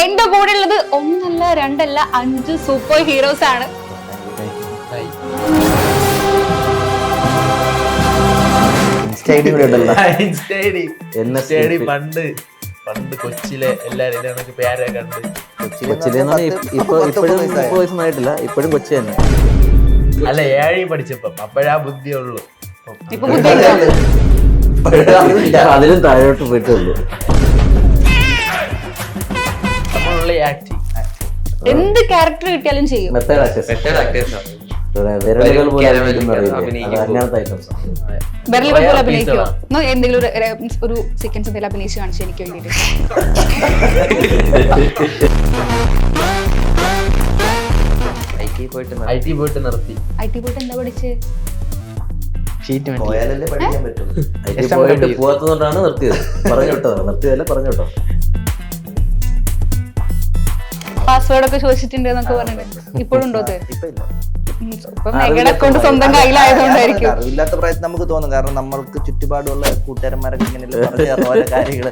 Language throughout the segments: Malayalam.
എന്റെ കൂടെ ഉള്ളത് ഒന്നല്ല രണ്ടല്ല 5 സൂപ്പർ ഹീറോസ് ആണ്. പണ്ട് കൊച്ചിലെ എല്ലാരും പേരെ കണ്ട് ആയിട്ടില്ല, ഇപ്പോഴും കൊച്ചി തന്നെ. അല്ല 7 പഠിച്ചപ്പം അപ്പോഴാ ബുദ്ധിയുള്ളൂ. അതിലും താഴോട്ട് പോയിട്ടുള്ളൂ. എന്ത് ക്യാരക്ടർ കിട്ടിയാലും ചെയ്യും. വിരലുകൾ പോലെ അഭിനയിക്കുമോ? എന്തെങ്കിലും ഒരു സീക്വൻസ് എന്തെങ്കിലും അഭിനയിച്ച് കാണിച്ചു എനിക്ക് വേണ്ടിട്ട്. ഐ ടി പോയിട്ട് നിർത്തി. ഐ ടി പോയിട്ട് എന്താ പഠിച്ചേ? പോകാത്തതുകൊണ്ടാണ് നിർത്തിയത്. പറഞ്ഞോട്ടോ, നിർത്തിയതല്ല പറഞ്ഞോട്ടോ. പാസ്വേഡ് ഒക്കെ ചോദിച്ചിട്ടുണ്ട് എന്നൊക്കെ പറഞ്ഞിട്ട് ഇപ്പോഴും ഉണ്ടോ? അക്കൗണ്ട് സ്വന്തം കയ്യിലായതുകൊണ്ടായിരിക്കും. അറിവില്ലാത്ത പ്രായത്തിൽ നമുക്ക് തോന്നും, കാരണം നമ്മൾക്ക് ചുറ്റുപാടുള്ള കൂട്ടുകാരന്മാരൊക്കെ ഇങ്ങനെയല്ലേ പറഞ്ഞു ഓരോ കാര്യങ്ങള്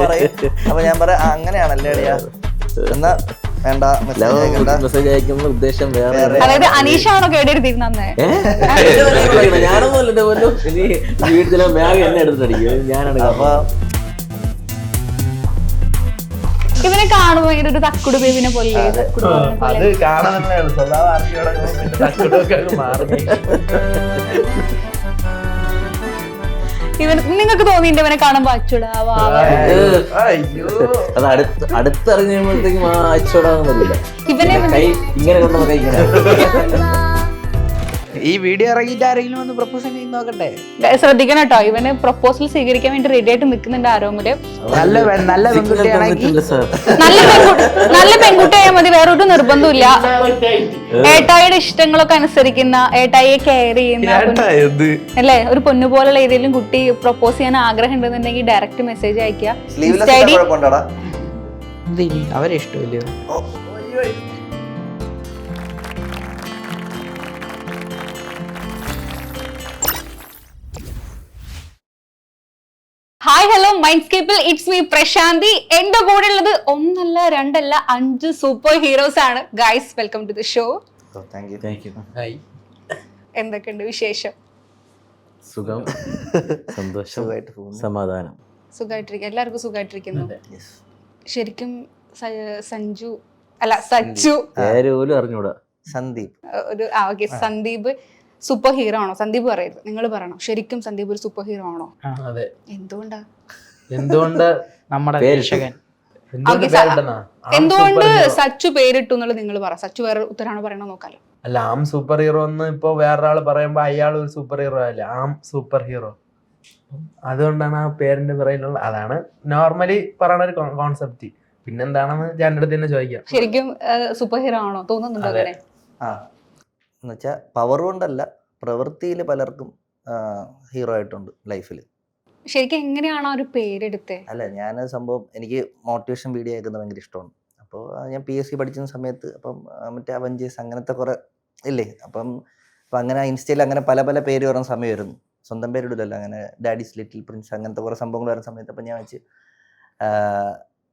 പറയും. അപ്പൊ ഞാൻ പറയാം അങ്ങനെയാണല്ലേ അടിയാ എന്നാ വേണ്ട, മെസ്സേജ് അയക്കുന്ന ഉദ്ദേശം വേറെ. അതായത് അനീഷാണോ കേടെടുത്തിരുന്നേ? ഞാനൊന്നും വീട്ടിലെ ബാഗ് എന്നെ എടുത്തിട്ടടിക്കും ഞാനാണ്. അപ്പൊ ഇവനെ കാണുമ്പോ ഇങ്ങനെ ഒരു തക്കുടു ബേബിനെ പോലെ അത് കാണാനല്ലേ ഇവൻ നിങ്ങൾക്ക് തോന്നിയിട്ട് ഇവനെ കാണുമ്പോ അച്ചുടാ അത് അടുത്തറിഞ്ഞപ്പോഴത്തേക്കും അച്ചോടാകുന്നില്ല. ഇവനെ ഇങ്ങനെ കൊണ്ടുവന്ന കഴിക്കാൻ ഈ വീഡിയോ ഇറങ്ങിയിട്ട് ആരെങ്കിലും ഒന്ന് പ്രപ്പോസ് ചെയ്ത് നോക്കട്ടെ. ശ്രദ്ധിക്കണം കേട്ടോ, ഇവന് പ്രപ്പോസൽ സ്വീകരിക്കാൻ വേണ്ടി റെഡി ആയിട്ട് നിൽക്കുന്നുണ്ട് ആരോമില്. നല്ല പെൺകുട്ടിയാണെങ്കിൽ നല്ല പെൺകുട്ടിയായാൽ മതി, വേറൊരു നിർബന്ധമില്ല. ഏട്ടായിയുടെ ഇഷ്ടങ്ങളൊക്കെ അനുസരിക്കുന്ന, ഏട്ടായിയെ കെയർ ചെയ്യുന്ന അല്ലേ, ഒരു പൊന്നു പോലുള്ള ഏതെങ്കിലും കുട്ടി പ്രപ്പോസ് ചെയ്യാൻ ആഗ്രഹം ഉണ്ടെന്നുണ്ടെങ്കിൽ ഡയറക്റ്റ് മെസ്സേജ് അയക്കുക. അവരെ ഇഷ്ടമില്ല. ഹായ് ഹലോ മൈൻഡ്സ്കേപ്പിൽ ഇറ്റ്സ് മീ പ്രശാന്തി. എന്റെ കൂടെ ഉള്ളത് ഒന്നല്ല രണ്ടല്ല 5 സൂപ്പർ ഹീറോസ് ആണ്. Guys, welcome to the show. എന്തൊക്കെയുണ്ട് വിശേഷം? സുഖം, സന്തോഷം, സമാധാനം. സുഖമായിട്ടിരിക്കും, എല്ലാവർക്കും സുഖമായിട്ടിരിക്കുന്നു. ശരിക്കും സഞ്ജു അല്ല സച്ചു അറിഞ്ഞൂടാ, Sandeep okay, Sandeep super hero ആണോ? സന്ദീപ് പറയരുത്, നിങ്ങൾ പറയണം. ശരിക്കും സന്ദീപ് ഒരു സൂപ്പർ ഹീറോ ആണോ? അതെ. എന്തുകൊണ്ട് നമ്മുടെ എന്തുകൊണ്ട് സച്ചു പേരിട്ടു എന്നുള്ളത് നിങ്ങൾ പറ. സച്ചു വേറെ ഉത്തരാണോ പറയണോ നോക്കാലോ. അല്ല, ആം സൂപ്പർ ഹീറോ എന്ന് ഇപ്പൊ വേറൊരാള് പറയുമ്പോ അയാൾ ഒരു സൂപ്പർ ഹീറോ അല്ല, ആം സൂപ്പർ ഹീറോ. അതുകൊണ്ടാണ് ആ പേരിന്റെ പിറകിലുള്ള, അതാണ് നോർമലി പറയണ ഒരു കോൺസെപ്റ്റ്. പിന്നെന്താണെന്ന് ഞാൻ അടുത്ത് തന്നെ ചോദിക്കാം. ശരിക്കും സൂപ്പർ ഹീറോ ആണോ തോന്നുന്നുണ്ടോ അങ്ങനെ? എന്നുവെച്ചാ പവർ കൊണ്ടല്ല, പ്രവൃത്തിയിൽ പലർക്കും ഹീറോ ആയിട്ടുണ്ട് ലൈഫിൽ. ശരിക്കും എങ്ങനെയാണ് ആ ഒരു പേരെടുത്തേ? അല്ല, ഞാൻ സംഭവം എനിക്ക് മോട്ടിവേഷൻ വീഡിയോ ആക്കുന്നത് ഭയങ്കര ഇഷ്ടമാണ്. അപ്പോൾ ഞാൻ PSC പഠിക്കുന്ന സമയത്ത് അപ്പം മറ്റേ അവഞ്ചേഴ്സ് അങ്ങനത്തെ കുറെ ഇല്ലേ, അപ്പം അങ്ങനെ ഇൻസ്റ്റയിൽ അങ്ങനെ പല പല പേര് വരുന്ന സമയമായിരുന്നു. സ്വന്തം പേരിടില്ലല്ലോ, അങ്ങനെ ഡാഡീസ് ലിറ്റിൽ പ്രിൻസ് അങ്ങനത്തെ കുറേ സംഭവങ്ങൾ വരുന്ന സമയത്ത് അപ്പം ഞാൻ വെച്ച്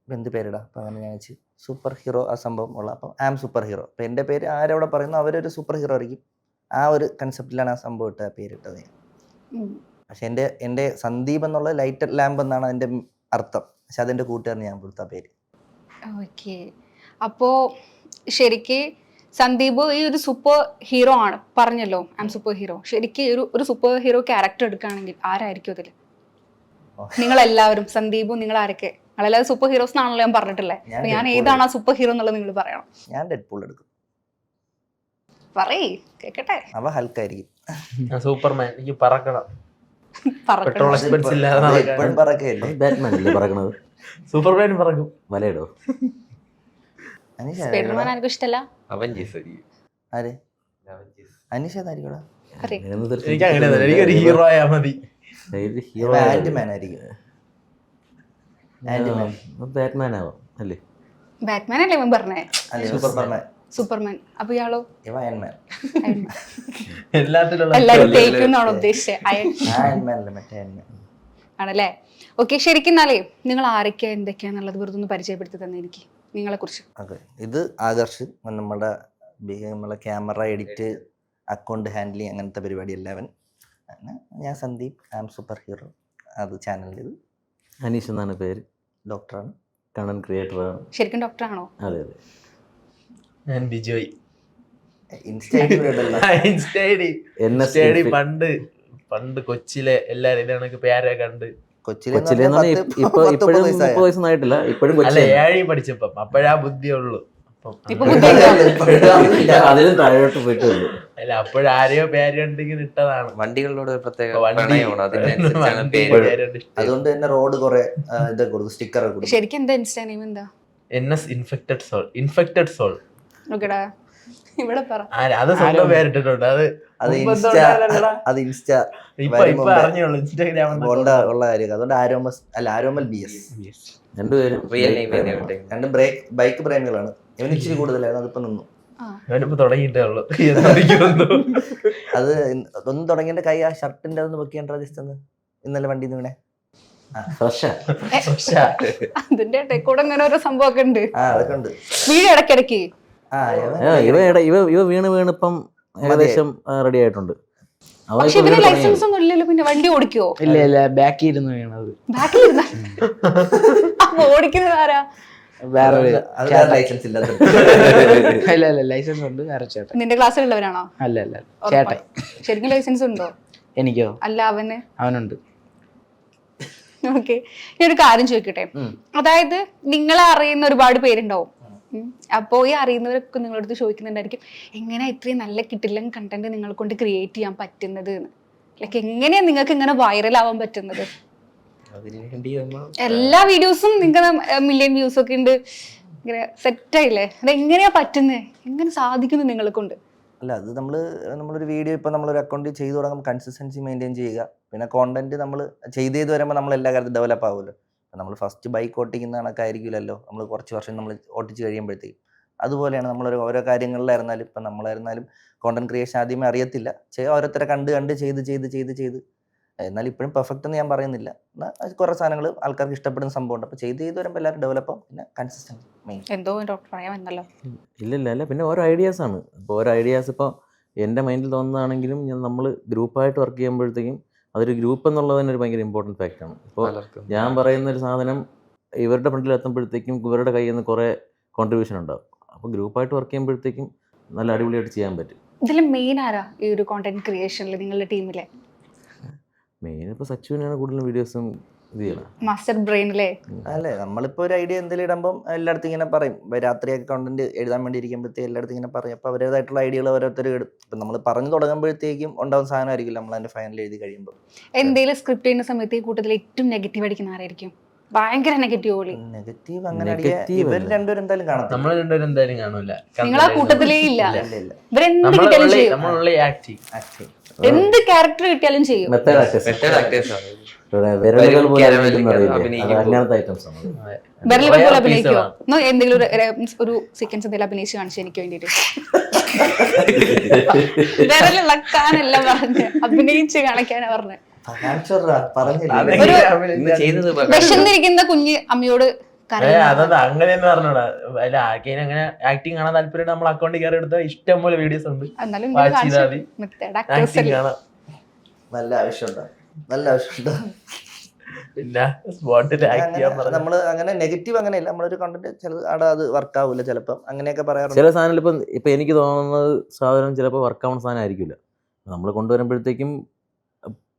എന്ത് പേരിടാം. അപ്പം അങ്ങനെ ഞാൻ വെച്ച് സൂപ്പർ ഹീറോ ആ സംഭവം ഉള്ള, അപ്പം ആം സൂപ്പർ ഹീറോ. അപ്പം എൻ്റെ പേര് ആരവിടെ പറയുന്നു അവരൊരു സൂപ്പർ ഹീറോ ആയിരിക്കും. ആ ഒരു കൺസെപ്റ്റിലാണ് ആ സംഭവം ഇട്ട പേരിട്ടത്. പക്ഷെ എൻ്റെ സന്ദീപ് എന്നുള്ള ലൈറ്റഡ് ലാമ്പ് എന്നാണ് അതിൻ്റെ അർത്ഥം. പക്ഷെ അതെൻ്റെ കൂട്ടുകാരന് ഞാൻ കൊടുത്ത പേര്. ഓക്കെ, അപ്പോൾ ശരിക്ക് സന്ദീപ് ഈ ഒരു സൂപ്പർ ഹീറോ ആണ് പറഞ്ഞല്ലോ, ആം സൂപ്പർ ഹീറോ. ശരിക്ക് ഒരു സൂപ്പർ ഹീറോ ക്യാരക്ടർ എടുക്കുകയാണെങ്കിൽ ആരായിരിക്കും അതിൽ? നിങ്ങളെല്ലാവരും, സന്ദീപും നിങ്ങൾ ആരൊക്കെ? നിങ്ങളെല്ലാവരും സൂപ്പർ ഹീറോസ് എന്നാണല്ലോ ഞാൻ പറഞ്ഞിട്ടില്ലേ. ഞാൻ ഏതാണ് ആ സൂപ്പർ ഹീറോ എന്നുള്ളത് നിങ്ങൾ പറയണം. ഞാൻ ഡെഡ്പൂൾ എടുക്കും. പറയ് കേക്കട്ടെ. അവ ഹൽക്കായിരിക്കും. സൂപ്പർമാൻ. എനിക്ക് പറക്കണം. പെട്രോൾ എക്സ്പെൻസ് ഇല്ലാതെ ബാറ്റ്മാൻ അല്ലേ പറക്കണത്? സൂപ്പർമാൻ പറക്കും. മലയിടോ? സ്പൈഡർമാൻ ആർക്കും ഇഷ്ടമല്ല. അനീഷ ഏതായിരിക്കും? എനിക്ക് അങ്ങനെ എനിക്കൊരു ഹീറോ ആയാൽ മതി. ആന്റിമാൻ ആയിരിക്കും. ബാറ്റ്മാൻ ആവാം അല്ലേ? ബാറ്റ്മാൻ അല്ലേ ഇവൻ പറഞ്ഞേ? സൂപ്പർമാൻ. അപ്പൊ ഇയാളോ? എല്ലാവരും ഉദ്ദേശിച്ചത് ആണല്ലേ? ഓക്കെ, ശരിക്കും എന്നാലേ നിങ്ങൾ ആരൊക്കെയാ എന്തൊക്കെയാന്നുള്ളത് വെറുതെ ഒന്ന് പരിചയപ്പെടുത്തി തന്നെ എനിക്ക്. നിങ്ങളെ കുറിച്ച്? ഓക്കെ, ഇത് ആകർഷ്, നമ്മളെ ക്യാമറ എഡിറ്റ്, അക്കൗണ്ട് ഹാൻഡ്ലിങ്, അങ്ങനത്തെ പരിപാടി എല്ലാവൻ. അങ്ങനെ ഞാൻ സന്ദീപ്, ആം സൂപ്പർ ഹീറോ, അത് ചാനലിൽ. ഇത് അനീഷ് എന്നാണ് പേര്, ഡോക്ടറാണ്, കണ്ടന്റ് ക്രിയേറ്ററാണ്. ശരിക്കും ഡോക്ടറാണോ? അതെ അതെ. ഞാൻ ബിജോയ്. ഇൻസ്റ്റ പണ്ട് കൊച്ചിലെ എല്ലാരും ഇതാണ് പേരെ കണ്ട് കൊച്ചിലെ ഇപ്പൊ ഇപ്പോഴും 30 വയസ്സൊന്നും ആയിട്ടില്ല, ഇപ്പോഴും അല്ല 7 പഠിച്ചപ്പം അപ്പോഴാ ബുദ്ധിയുള്ളൂ. ഇപ്പൊ ബുദ്ധിയുണ്ടോ? അതിലും താഴോട്ട് പോയിട്ട് വന്നു. അല്ല അപ്പോഴാരെയോ പേര് കണ്ടിങ്ങനെ ഇട്ടതാണ്. വണ്ടികളിലൂടെ ഒരു പ്രത്യേക വണ്ടി പ്രണയമാണ്, അതിനനുസരിച്ചാണ് പേര്. അതുകൊണ്ട് തന്നെ റോഡ് കുറെ ഇതൊക്കെ കൊടുക്കും, സ്റ്റിക്കർ ഒക്കെ കൊടുക്കും. ശരിക്കും എന്താ ഇൻസ്റ്റാ നെയിം എന്താ? NS infected soul. നോക്കടാ ഇവിടെ പറ. അത് സ്വന്തം പേരിട്ടിട്ടുണ്ട്. അത് ഇൻസ്റ്റ ഇപ്പൊ അറിഞ്ഞോളൂ ഇൻസ്റ്റാഗ്രാം ഉള്ള കാര്യം. അതുകൊണ്ട് ആരോമൽ BS രണ്ടുപേരും റിയൽ നെയിം രണ്ടും ബൈക്ക് പ്രേമികളാണ്. ഇവന് ഇച്ചിരി കൂടുതലായിരുന്നു, അതിപ്പോ നിന്നു. അവനിപ്പോ തുടങ്ങിയിട്ടേ ഉള്ളൂ. അത് ഒന്നും തുടങ്ങിയ കൈ ആ ഷർട്ടിന്റെ അതൊന്ന് പൊക്കിയാണ്ടാ ജസ്റ്റ് ഒന്ന് ഇന്നലെ വണ്ടി വീണേ. അതിന്റെ കൂടെ ഇങ്ങനെ ഓരോ സംഭവമൊക്കെ ഉണ്ട്. അതൊക്കെ ഉണ്ട്. വീട് ഇടയ്ക്കിടയ്ക്ക് ഇവ വീണിപ്പം ഏകദേശം റെഡി ആയിട്ടുണ്ട്. പക്ഷെ ഇവന് ലൈസൻസ് ഒന്നും ഇല്ലല്ലോ, പിന്നെ വണ്ടി ഓടിക്കുവോ? ഇല്ല ബാക്കി ഇരുന്ന് വീണത്. ബാക്കിൽ ഇരുന്ന അപ്പൊ ഓടിക്കുന്നത് ആരാ? വേറെ ലൈസൻസ് ഇല്ല. ഇല്ല ലൈസൻസ് ഉണ്ട്, വേറെ ചേട്ടൻ. നിന്റെ ക്ലാസ്സിലുള്ളവരാണോ? അല്ല ചേട്ടൻ. ശരിക്കും ലൈസൻസ് ഉണ്ടോ? എനിക്കോ? അല്ല അവനുണ്ട്. ഓക്കെ, ഞാൻ ഒരു കാര്യം ചോദിക്കട്ടെ. അതായത് നിങ്ങളെ അറിയുന്ന ഒരുപാട് പേരുണ്ടാവും. അപ്പോ ഈ അറിയുന്നവരൊക്കെ നിങ്ങളടുത്ത് ചോദിക്കുന്നുണ്ടായിരിക്കും, എങ്ങനെയാ ഇത്രയും നല്ല കിട്ടില്ല കണ്ടന്റ് നിങ്ങളെ കൊണ്ട് ക്രിയേറ്റ് ചെയ്യാൻ പറ്റുന്നത് എന്ന്. ലൈക്ക് എങ്ങനെയാ നിങ്ങൾക്ക് ഇങ്ങനെ വൈറൽ ആവാൻ പറ്റുന്നത്? എല്ലാ വീഡിയോസും നിങ്ങൾക്ക് മില്യൺ വ്യൂസ് ഒക്കെ ഉണ്ട്, ഇങ്ങനെ സെറ്റ് ആയില്ലേ? അത് എങ്ങനെയാ പറ്റുന്നത്? എങ്ങനെ സാധിക്കുന്നു നിങ്ങളെ കൊണ്ട്? അല്ല, അത് നമ്മളൊരു വീഡിയോ ഇപ്പൊ നമ്മളൊരു അക്കൗണ്ട് ചെയ്തു തുടങ്ങുമ്പോൾ കൺസിസ്റ്റൻസി മെയിൻറ്റെയിൻ ചെയ്യുക. പിന്നെ കോണ്ടന്റ് നമ്മൾ ചെയ്ത് വരുമ്പോൾ നമ്മൾ എല്ലാ കാര്യത്തിലും ഡെവലപ്പ് ആവുമല്ലോ. നമ്മൾ ഫസ്റ്റ് ബൈക്ക് ഓട്ടിക്കുന്ന കണക്കായിരിക്കില്ലല്ലോ നമ്മൾ കുറച്ച് വർഷം നമ്മൾ ഓട്ടിച്ച് കഴിയുമ്പോഴത്തേക്കും. അതുപോലെയാണ് നമ്മളൊരു ഓരോ കാര്യങ്ങളിലായിരുന്നാലും ഇപ്പം നമ്മളായിരുന്നാലും കോണ്ടന്റ് ക്രിയേഷൻ ആദ്യമേ അറിയത്തില്ല, ഓരോരുത്തരെ കണ്ട് ചെയ്ത് എന്നാൽ ഇപ്പോഴും പെർഫെക്റ്റ് എന്ന് ഞാൻ പറയുന്നില്ല. എന്നാൽ കുറേ സാധനങ്ങൾ ആൾക്കാർക്ക് ഇഷ്ടപ്പെടുന്ന സംഭവമുണ്ട്. അപ്പോൾ ചെയ്ത് വരുമ്പോൾ എല്ലാവരും ഡെവലപ്പ് ആവും. പിന്നെ കൺസിസ്റ്റൻസി മെയിൻ. എന്തോ ഡോക്ടർ പറയാമെന്നല്ലോ. ഇല്ല പിന്നെ ഓരോ ഐഡിയാസാണ്. ഇപ്പോൾ ഓരോ ഐഡിയാസ് ഇപ്പോൾ എൻ്റെ മൈൻഡിൽ തോന്നുന്നതാണെങ്കിലും നമ്മൾ ഗ്രൂപ്പായിട്ട് വർക്ക് ചെയ്യുമ്പോഴത്തേക്കും അതൊരു ഗ്രൂപ്പ് എന്നുള്ളത് തന്നെ ഒരു ഭയങ്കര ഇമ്പോർട്ടൻറ്റ് ഫാക്റ്റാണ്. ഇപ്പോൾ ഞാൻ പറയുന്ന ഒരു സാധനം ഇവരുടെ ഫ്രണ്ടിൽ എത്തുമ്പോഴത്തേക്കും ഇവരുടെ കയ്യിൽ നിന്ന് കുറേ കോൺട്രിബ്യൂഷൻ ഉണ്ടാവും. അപ്പോൾ ഗ്രൂപ്പായിട്ട് വർക്ക് ചെയ്യുമ്പോഴത്തേക്കും നല്ല അടിപൊളിയായിട്ട് ചെയ്യാൻ പറ്റും. ഇതിൽ മെയിൻ ആരാ ഈ ഒരു കോണ്ടന്റ് ക്രിയേഷനിൽ നിങ്ങളുടെ ടീമിലെ? മെയിൻ ഇപ്പോൾ സച്ചുവിനാണ് കൂടുതലും വീഡിയോസും ഇത് ചെയ്യണം, മാസ്റ്റർ ബ്രെയിനിലെ. അല്ലേ, നമ്മളിപ്പോൾ ഒരു ഐഡിയ എന്തെങ്കിലും ഇടുമ്പം എല്ലായിടത്തും ഇങ്ങനെ പറയും. രാത്രിയൊക്കെ കണ്ടന്റ് എഴുതാൻ വേണ്ടി ഇരിക്കുമ്പോഴത്തേക്ക് എല്ലായിടത്തും ഇങ്ങനെ പറയും. അപ്പോൾ അവരുടേതായിട്ടുള്ള ഐഡിയകൾ ഓരോരുത്തർ ഇടും. ഇപ്പം നമ്മൾ പറഞ്ഞു തുടങ്ങുമ്പോഴത്തേക്കും ഉണ്ടാകുന്ന സാധനമായിരിക്കില്ല നമ്മൾ അതിൻ്റെ ഫൈനൽ എഴുതി കഴിയുമ്പോൾ. എന്തെങ്കിലും സ്ക്രിപ്റ്റ് ചെയ്യുന്ന സമയത്ത് ഈ കൂട്ടത്തിൽ ഏറ്റവും നെഗറ്റീവ് അടിക്കുന്ന ആരായിരിക്കും? ഭയങ്കര നെഗറ്റീവ്. നെഗറ്റീവ് അങ്ങനെ ഇവർ രണ്ടുപേരും എന്തായാലും കാണാം. നമ്മൾ രണ്ടുപേരും എന്തായാലും കാണൂല. നിങ്ങൾ ആ കൂട്ടത്തിലേ ഇല്ല. ഇല്ല. ഇവരെന്ത് കിട്ടിയാലും ചെയ്യും. ആക്ടിങ് എന്ത് ക്യാരക്ടർ കിട്ടിയാലും ചെയ്യും. മെത്തേഡ് ആക്ടേഴ്സ് വിരലുകൾ പോലെ അങ്ങനത്തെ ഐറ്റംസ് ആണ്. വിരലുകൾ പോലെ അഭിനയിക്കോ? എന്തെങ്കിലും ഒരു സീക്വൻസ് എന്തെങ്കിലും അഭിനയിച്ച് കാണിച്ചു എനിക്ക് വേണ്ടിട്ട്. വിരലിളക്കാനല്ല പറഞ്ഞ്, അഭിനയിച്ച് കാണിക്കാനാ പറഞ്ഞത്. വിശന്നിരിക്കുന്ന കുഞ്ഞ് അമ്മയോട് അങ്ങനെയെന്ന് പറഞ്ഞോടാ. അല്ല ആർക്കെങ്കിലും അങ്ങനെ ആക്ടിങ് കാണാൻ താല്പര്യം നമ്മൾ അക്കൗണ്ടിൽ കയറി എടുത്ത ഇഷ്ടം പോലെ വീഡിയോസ് ഉണ്ട്. ആക്ടിങ് കാണാം. നല്ല ആവശ്യമുണ്ടോ പിന്നെ സ്പോട്ടിൽ ആക്ട് ചെയ്യാൻ പറഞ്ഞു. നമ്മള് അങ്ങനെ നെഗറ്റീവ് അങ്ങനെയല്ല. നമ്മളൊരു കണ്ടന്റ് ചിലത് അവിടെ അത് വർക്ക് ആവില്ല ചിലപ്പം, അങ്ങനെയൊക്കെ പറയാറുണ്ട്. ചില സാധനം ഇപ്പം എനിക്ക് തോന്നുന്നത് സാധനം ചിലപ്പോൾ വർക്ക് ആവുന്ന സാധനം ആയിരിക്കില്ല. നമ്മൾ കൊണ്ടുവരുമ്പോഴത്തേക്കും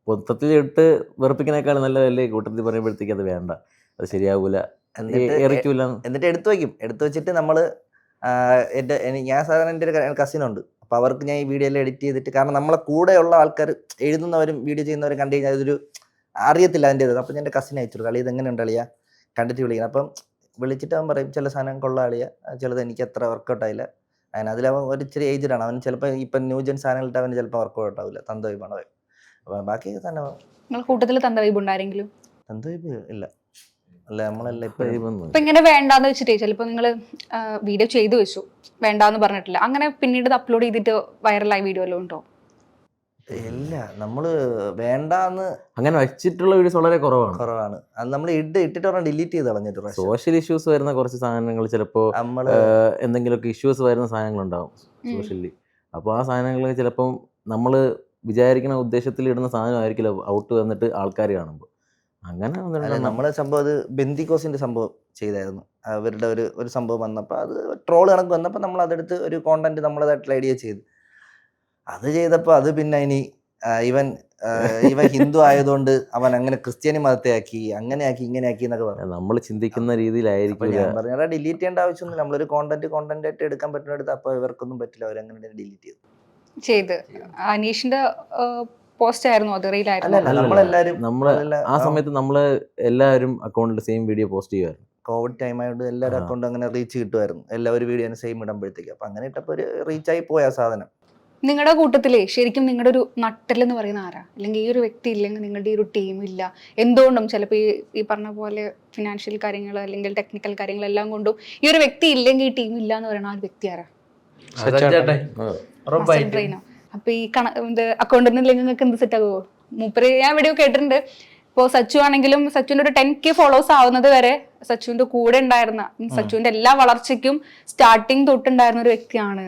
മൊത്തത്തിൽ ഇട്ട് വെറുപ്പിക്കുന്നേക്കാൾ നല്ലതല്ലേ കൂട്ടത്തിൽ പറയുമ്പോഴത്തേക്കും അത് വേണ്ട, അത് ശരിയാവൂല, എന്നിട്ട് എടുത്തു വെച്ചിട്ട് നമ്മൾ ഞാൻ സാധാരണ എൻ്റെ ഒരു കസിനുണ്ട്. അപ്പോൾ അവർക്ക് ഞാൻ ഈ വീഡിയോ എല്ലാം എഡിറ്റ് ചെയ്തിട്ട്, കാരണം നമ്മളെ കൂടെയുള്ള ആൾക്കാർ എഴുതുന്നവരും വീഡിയോ ചെയ്യുന്നവരും കണ്ടു കഴിഞ്ഞാൽ അതൊരു അറിയത്തില്ല അതിൻ്റെ ഇത്. അപ്പം ഞാൻ എൻ്റെ കസിനെ അയച്ചു കളി ഇതെങ്ങനെയുണ്ട് അളിയാ കണ്ടിട്ട് വിളിക്കണം. അപ്പം വിളിച്ചിട്ട് അവൻ പറയും ചില സാധനം കൊള്ളാം അളിയാ, ചിലത് എനിക്ക് അത്ര വർക്കൗട്ട് ആയില്ല. അങ്ങനെ അതിലവൻ ഒരു ഇച്ചിരി ഏജ്ഡാണ്. അവന് ചിലപ്പോൾ ഇപ്പം ന്യൂജൻ സാധനങ്ങളിട്ട് അവന് ചിലപ്പോൾ വർക്കൗട്ട് ആവില്ല, തന്തവൈബാണ് അവൻ. അപ്പം ബാക്കി തന്നെ കൂട്ടത്തിൽ തന്തവൈബ് ഉണ്ടാരെങ്കിലും? തന്തവൈബ് ഇല്ല, അല്ല നമ്മളെല്ലാം ഇപ്പൊ ഇങ്ങനെ വേണ്ടാന്ന് വെച്ചിട്ടേ ചിലപ്പോ നിങ്ങൾ വീഡിയോ ചെയ്തു വെച്ചു, വേണ്ടാന്ന് പറഞ്ഞിട്ടില്ല, അങ്ങനെ പിന്നീട് അപ്ലോഡ് ചെയ്തിട്ട് വൈറലായ വീഡിയോ എല്ലാം ഉണ്ടോ? ഇല്ല, നമ്മള് വേണ്ടാന്ന് അങ്ങനെ വെച്ചിട്ടുള്ള വീഡിയോസ് വളരെ കുറവാണ്. കുറവാണ്. അത് നമ്മൾ ഇട്ടിട്ട് പറഞ്ഞാൽ ഡിലീറ്റ് ചെയ്ത് കളഞ്ഞിട്ട് പ്രാവശ്യം. സോഷ്യൽ ഇഷ്യൂസ് വരുന്ന കുറച്ച് സാധനങ്ങൾ ചിലപ്പോൾ നമ്മള് എന്തെങ്കിലുമൊക്കെ ഇഷ്യൂസ് വരുന്ന സാധനങ്ങളുണ്ടാവും സോഷ്യലി. അപ്പോൾ ആ സാധനങ്ങൾ ചിലപ്പം നമ്മൾ വിചാരിക്കുന്ന ഉദ്ദേശത്തിൽ ഇടുന്ന സാധനമായിരിക്കില്ല ഔട്ട് വന്നിട്ട് ആൾക്കാർ കാണുമ്പോൾ. അങ്ങനെ അല്ല, നമ്മളെ സംഭവം അത് ബെന്തിക്കോസിന്റെ സംഭവം ചെയ്തായിരുന്നു. അവരുടെ ഒരു സംഭവം വന്നപ്പോൾ അത് ട്രോൾ കണക്ക് വന്നപ്പോൾ നമ്മൾ അതെടുത്ത് ഒരു കോണ്ടന്റ് നമ്മളതായിട്ടുള്ള ഐഡിയ ചെയ്ത് അത് ചെയ്തപ്പോൾ അത് പിന്നെ ഇനി ഇവൻ ഹിന്ദു ആയതുകൊണ്ട് അവൻ അങ്ങനെ ക്രിസ്ത്യാനി മതത്തെ ആക്കി, അങ്ങനെ ആക്കി, ഇങ്ങനെ ആക്കി എന്നൊക്കെ പറഞ്ഞു. നമ്മൾ ചിന്തിക്കുന്ന രീതിയിലായിരിക്കും. ഞാൻ പറഞ്ഞാൽ ഡിലീറ്റ് ചെയ്യേണ്ട ആവശ്യമൊന്നുമില്ല. നമ്മളൊരു കോണ്ടന്റ് ആയിട്ട് എടുക്കാൻ പറ്റുന്നിടത്ത് അപ്പോൾ ഇവർക്കൊന്നും പറ്റില്ല, അവരങ്ങനെ ഡിലീറ്റ് ചെയ്ത്. അനീഷിന്റെ പോസ്റ്റ് ആയിരുന്നു അത്, റീലായിരുന്നു? അല്ല, നമ്മളെല്ലാരും ആ സമയത്ത് നമ്മള് എല്ലാവരും അക്കൗണ്ടിൽ സെയിം വീഡിയോ പോസ്റ്റ് ചെയ്യുമായിരുന്നു. കോവിഡ് ടൈം ആയതുകൊണ്ട് എല്ലാവരും അക്കൗണ്ട് അങ്ങനെ റീച്ച് കിട്ടുമായിരുന്നു. എല്ലാവരും വീഡിയോ സെയിം ഇടുമ്പോഴത്തേക്ക്. അപ്പൊ അങ്ങനെ ഇട്ടപ്പോൾ ഒരു റീച്ചായി പോയ സാധനം. നിങ്ങളുടെ കൂട്ടത്തിലേ ശരിക്കും നിങ്ങളുടെ ഒരു നട്ടലെന്ന് പറയുന്ന ആരാ? അല്ലെങ്കിൽ ഈ ഒരു വ്യക്തി ഇല്ലെങ്കിൽ നിങ്ങളുടെ ഈ ഒരു ടീം ഇല്ല, എന്തുകൊണ്ടും ചിലപ്പോൾ ഈ പറഞ്ഞ പോലെ ഫിനാൻഷ്യൽ കാര്യങ്ങൾ അല്ലെങ്കിൽ ടെക്നിക്കൽ കാര്യങ്ങളെല്ലാം കൊണ്ടും ഈ ഒരു വ്യക്തി ഇല്ലെങ്കിൽ ഈ ടീം ഇല്ല എന്ന് പറയുന്ന ആ ഒരു വ്യക്തി ആരാ? അപ്പൊ ഈ അക്കൗണ്ടിൽ നിങ്ങൾക്ക് എന്ത് സെറ്റ് ആകുമോ? മൂപ്പര് ഞാൻ വീഡിയോ കേട്ടിട്ടുണ്ട്. ഇപ്പോൾ സച്ചു ആണെങ്കിലും സച്ചുവിന്റെ ഒരു 10K ഫോളോവേഴ്സ് ആവുന്നത് വരെ സച്ചുവിന്റെ കൂടെ ഉണ്ടായിരുന്ന, സച്ചുവിന്റെ എല്ലാ വളർച്ചയ്ക്കും സ്റ്റാർട്ടിങ് തൊട്ടുണ്ടായിരുന്ന ഒരു വ്യക്തിയാണ്.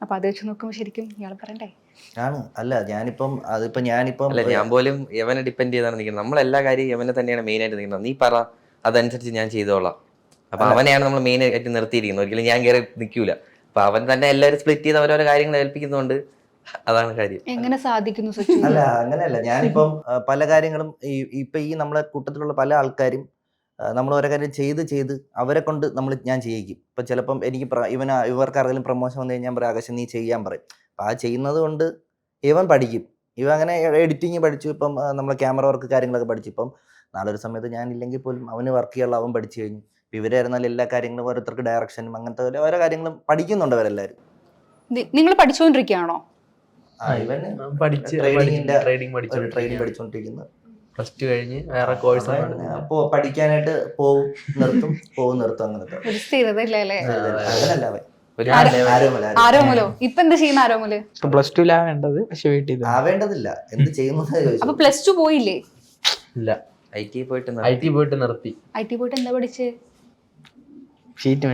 അപ്പൊ അത് വെച്ച് നോക്കുമ്പോ ശരിക്കും ഇയാൾ പറയണ്ടേ? ആണ്. അല്ല, ഞാനിപ്പം അല്ല, ഞാൻ പോലും യവനെ ഡിപ്പെൻഡ് ചെയ്താണ് നിൽക്കുന്നത്. നമ്മളെല്ലാ കാര്യവും യവനെ തന്നെയാണ് മെയിൻ ആയിട്ട് നിൽക്കുന്നത്. നീ പറ, അതനുസരിച്ച് ഞാൻ ചെയ്തോളാം. അപ്പൊ അവനെയാണ് നമ്മൾ മെയിൻ ആയിട്ട് നിർത്തിയിരിക്കുന്നത്. ഒരിക്കലും ഞാൻ കയറി നിൽക്കൂല. അപ്പൊ അവൻ തന്നെ എല്ലാവരും സ്പ്ലിറ്റ് ചെയ്ത് അവരോരോ കാര്യങ്ങൾ ഏൽപ്പിക്കുന്നുണ്ട്. അതാണ് കാര്യം. എങ്ങനെ സാധിക്കുന്നു സച്ചു? അല്ല, അങ്ങനെയല്ല. ഞാനിപ്പം പല കാര്യങ്ങളും ഇപ്പൊ ഈ നമ്മളെ കൂട്ടത്തിലുള്ള പല ആൾക്കാരും നമ്മൾ ഓരോ കാര്യം ചെയ്ത് അവരെ കൊണ്ട് ഞാൻ ചെയ്യിക്കും. ഇപ്പം ചിലപ്പം എനിക്ക് ഇവർക്ക് ആരെങ്കിലും പ്രൊമോഷൻ വന്നു കഴിഞ്ഞാൽ പറയാം, ആകാശം നീ ചെയ്യാൻ പറയും. അപ്പം ആ ചെയ്യുന്നത് കൊണ്ട് ഇവൻ പഠിക്കും. ഇവൻ അങ്ങനെ എഡിറ്റിങ് പഠിച്ചു, ഇപ്പം നമ്മളെ ക്യാമറ വർക്ക് കാര്യങ്ങളൊക്കെ പഠിച്ചു. ഇപ്പം നാളെ ഒരു സമയത്ത് ഞാൻ ഇല്ലെങ്കിൽ പോലും അവന് വർക്ക് ചെയ്യാനുള്ള അവൻ പഠിച്ചു കഴിഞ്ഞു. ഇവരായിരുന്നാലും എല്ലാ കാര്യങ്ങളും ഓരോരുത്തർക്ക് ഡയറക്ഷനും അങ്ങനത്തെ ഓരോ കാര്യങ്ങളും പഠിക്കുന്നുണ്ട് അവരെല്ലാവരും. നിങ്ങൾ പഠിച്ചുകൊണ്ടിരിക്കുകയാണോ? ട്രേഡിംഗ് പഠിച്ചുകൊണ്ടിരിക്കുന്നു. പ്ലസ് ടു കഴിഞ്ഞ് വേറെ കോഴ്സ് പഠിക്കാനായിട്ട് പോകും, നിർത്തും അങ്ങനത്തെ ഒരു സ്ഥിരത ഇല്ലല്ലേ? അങ്ങനല്ല. ആരോമലോ ഇപ്പൊ എന്ത് ചെയ്യുന്ന? ആരോമല് പ്ലസ് ടു വേണ്ടത്, പക്ഷെ വീട്ടിൽ ആവേണ്ടതില്ല. എന്ത് ചെയ്യുന്നത്? അപ്പൊ പ്ലസ് ടു പോയില്ലേ? ഇല്ല, IT പോയിട്ട് നിർത്തി. IT പോയിട്ട് എന്താ പഠിച്ചേ?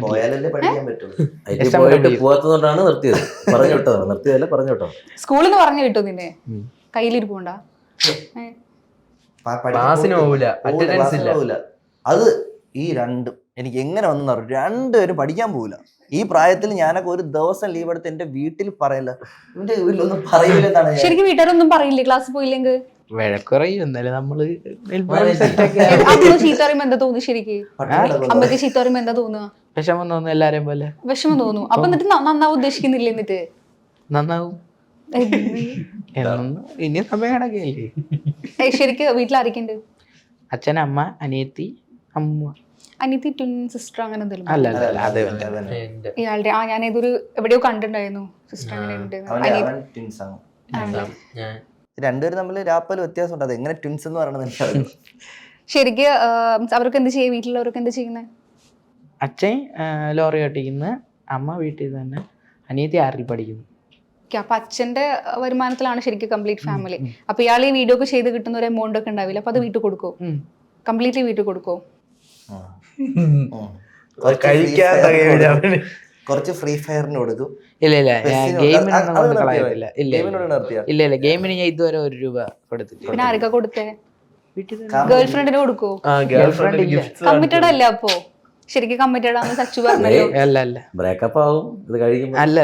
പോയാലല്ലേ പഠിക്കാൻ പറ്റുള്ളൂ. IT പോയിട്ട് പോവാത്തതുകൊണ്ടാണ് നിർത്തിയത്. പറഞ്ഞു വിട്ടോ, നിർത്തിയതല്ല, പറഞ്ഞു വിട്ടോ. സ്കൂളിൽ നിന്ന് പറഞ്ഞു കിട്ടും നിന്നെ? കയ്യിലിരിപ്പുണ്ട? ക്ലാസ്സിന് പോവില്ല, അറ്റൻഡൻസ് ഇല്ല. അത് ഈ രണ്ടും എനിക്ക് എങ്ങനെ വന്നു പറഞ്ഞു. രണ്ടുപേരും പഠിക്കാൻ പോവില്ല. ഈ പ്രായത്തിൽ ഞാനൊക്കെ ഒരു ദിവസം ലീവ് എടുത്ത് എന്റെ വീട്ടിൽ പറയില്ല, എന്റെ വീട്ടിലൊന്നും പറയില്ല എന്നാണ്. ശരിക്കും വീട്ടുകാരൊന്നും പറയില്ലേ ക്ലാസ് പോയില്ലെങ്കിൽ? വഴക്കുറയും. എന്നാലും നമ്മള് അമ്മ ചീത്ത പറയുമ്പോ എന്താ തോന്നുന്നു? ശരിക്ക് അമ്മക്ക് ചീത്ത പറയുമ്പോ എന്താ തോന്നുക? വിഷമം തോന്നുന്നു, എല്ലാരെയും പോലെ വിഷമം തോന്നുന്നു. അപ്പൊ എന്നിട്ട് നന്നാവും ഉദ്ദേശിക്കുന്നില്ല? എന്നിട്ട് നന്നാവും ഇനി സമയം കിടക്കല്ലേ. ശരിക്ക് വീട്ടിൽ ആരൊക്കെയുണ്ട്? അച്ഛൻ, അമ്മ, അനിയത്തി, അമ്മ. അനിയത്തി ട്വിൻ സിസ്റ്റർ അങ്ങനെ എന്തെങ്കിലും? അല്ല, അതെ ഇയാളുടെ ഞാൻ ഏതൊരു എവിടെയോ കണ്ടിട്ടുണ്ടായിരുന്നു സിസ്റ്റർ അങ്ങനെ ഉണ്ട്. രണ്ടുപേരും തമ്മിൽ രാപ്പല് വ്യത്യാസമുണ്ട്. അത് എങ്ങനെ ട്വിൻസ് എന്ന് പറയണത് എനിക്കറിയില്ല. ശരിക്ക് അവർക്ക് എന്ത് ചെയ്യും? വീട്ടിലുള്ളവർക്ക് എന്ത് ചെയ്യുന്നത്? അച്ഛൻ ലോറി ഓട്ടിക്കുന്നു, അമ്മ വീട്ടിൽ തന്നെ, അനിയത്തി 6ൽ പഠിക്കുന്നു. അപ്പൊ അച്ഛന്റെ വരുമാനത്തിലാണ് ശരിക്കും കംപ്ലീറ്റ് ഫാമിലി. അപ്പൊ ഇയാൾ ഈ വീഡിയോ ഒക്കെ ചെയ്ത് കിട്ടുന്ന ഒരു എമൗണ്ട് ഒക്കെ ഉണ്ടാവില്ല, അപ്പൊ അത് വീട്ടിൽ കൊടുക്കോ? കംപ്ലീറ്റ്ലി വീട്ടിൽ കൊടുക്കോ? കുറച്ച് ഫ്രീ ഫയറിന് കൊടുക്കും. ഇല്ല, ഗെയിമിനൊന്നും കളയത്തില്ല. ഇല്ല, ഗെയിമിന് ഞാൻ ഇതുവരെ 1 രൂപ കൊടുത്തിട്ടില്ല. പിന്നെ ആർക്കാ കൊടുത്തേ? ഗേൾ ഫ്രണ്ടിന് കൊടുക്കോ? കമ്മിറ്റഡ് അല്ല അപ്പോ? ശരിക്കും കമ്മിറ്റഡ് ആണെന്ന് സച്ചു പറഞ്ഞല്ലോ. അല്ല, ബ്രേക്കപ്പ് ആവും ഇത് കഴിയുമ്പോൾ. അല്ല,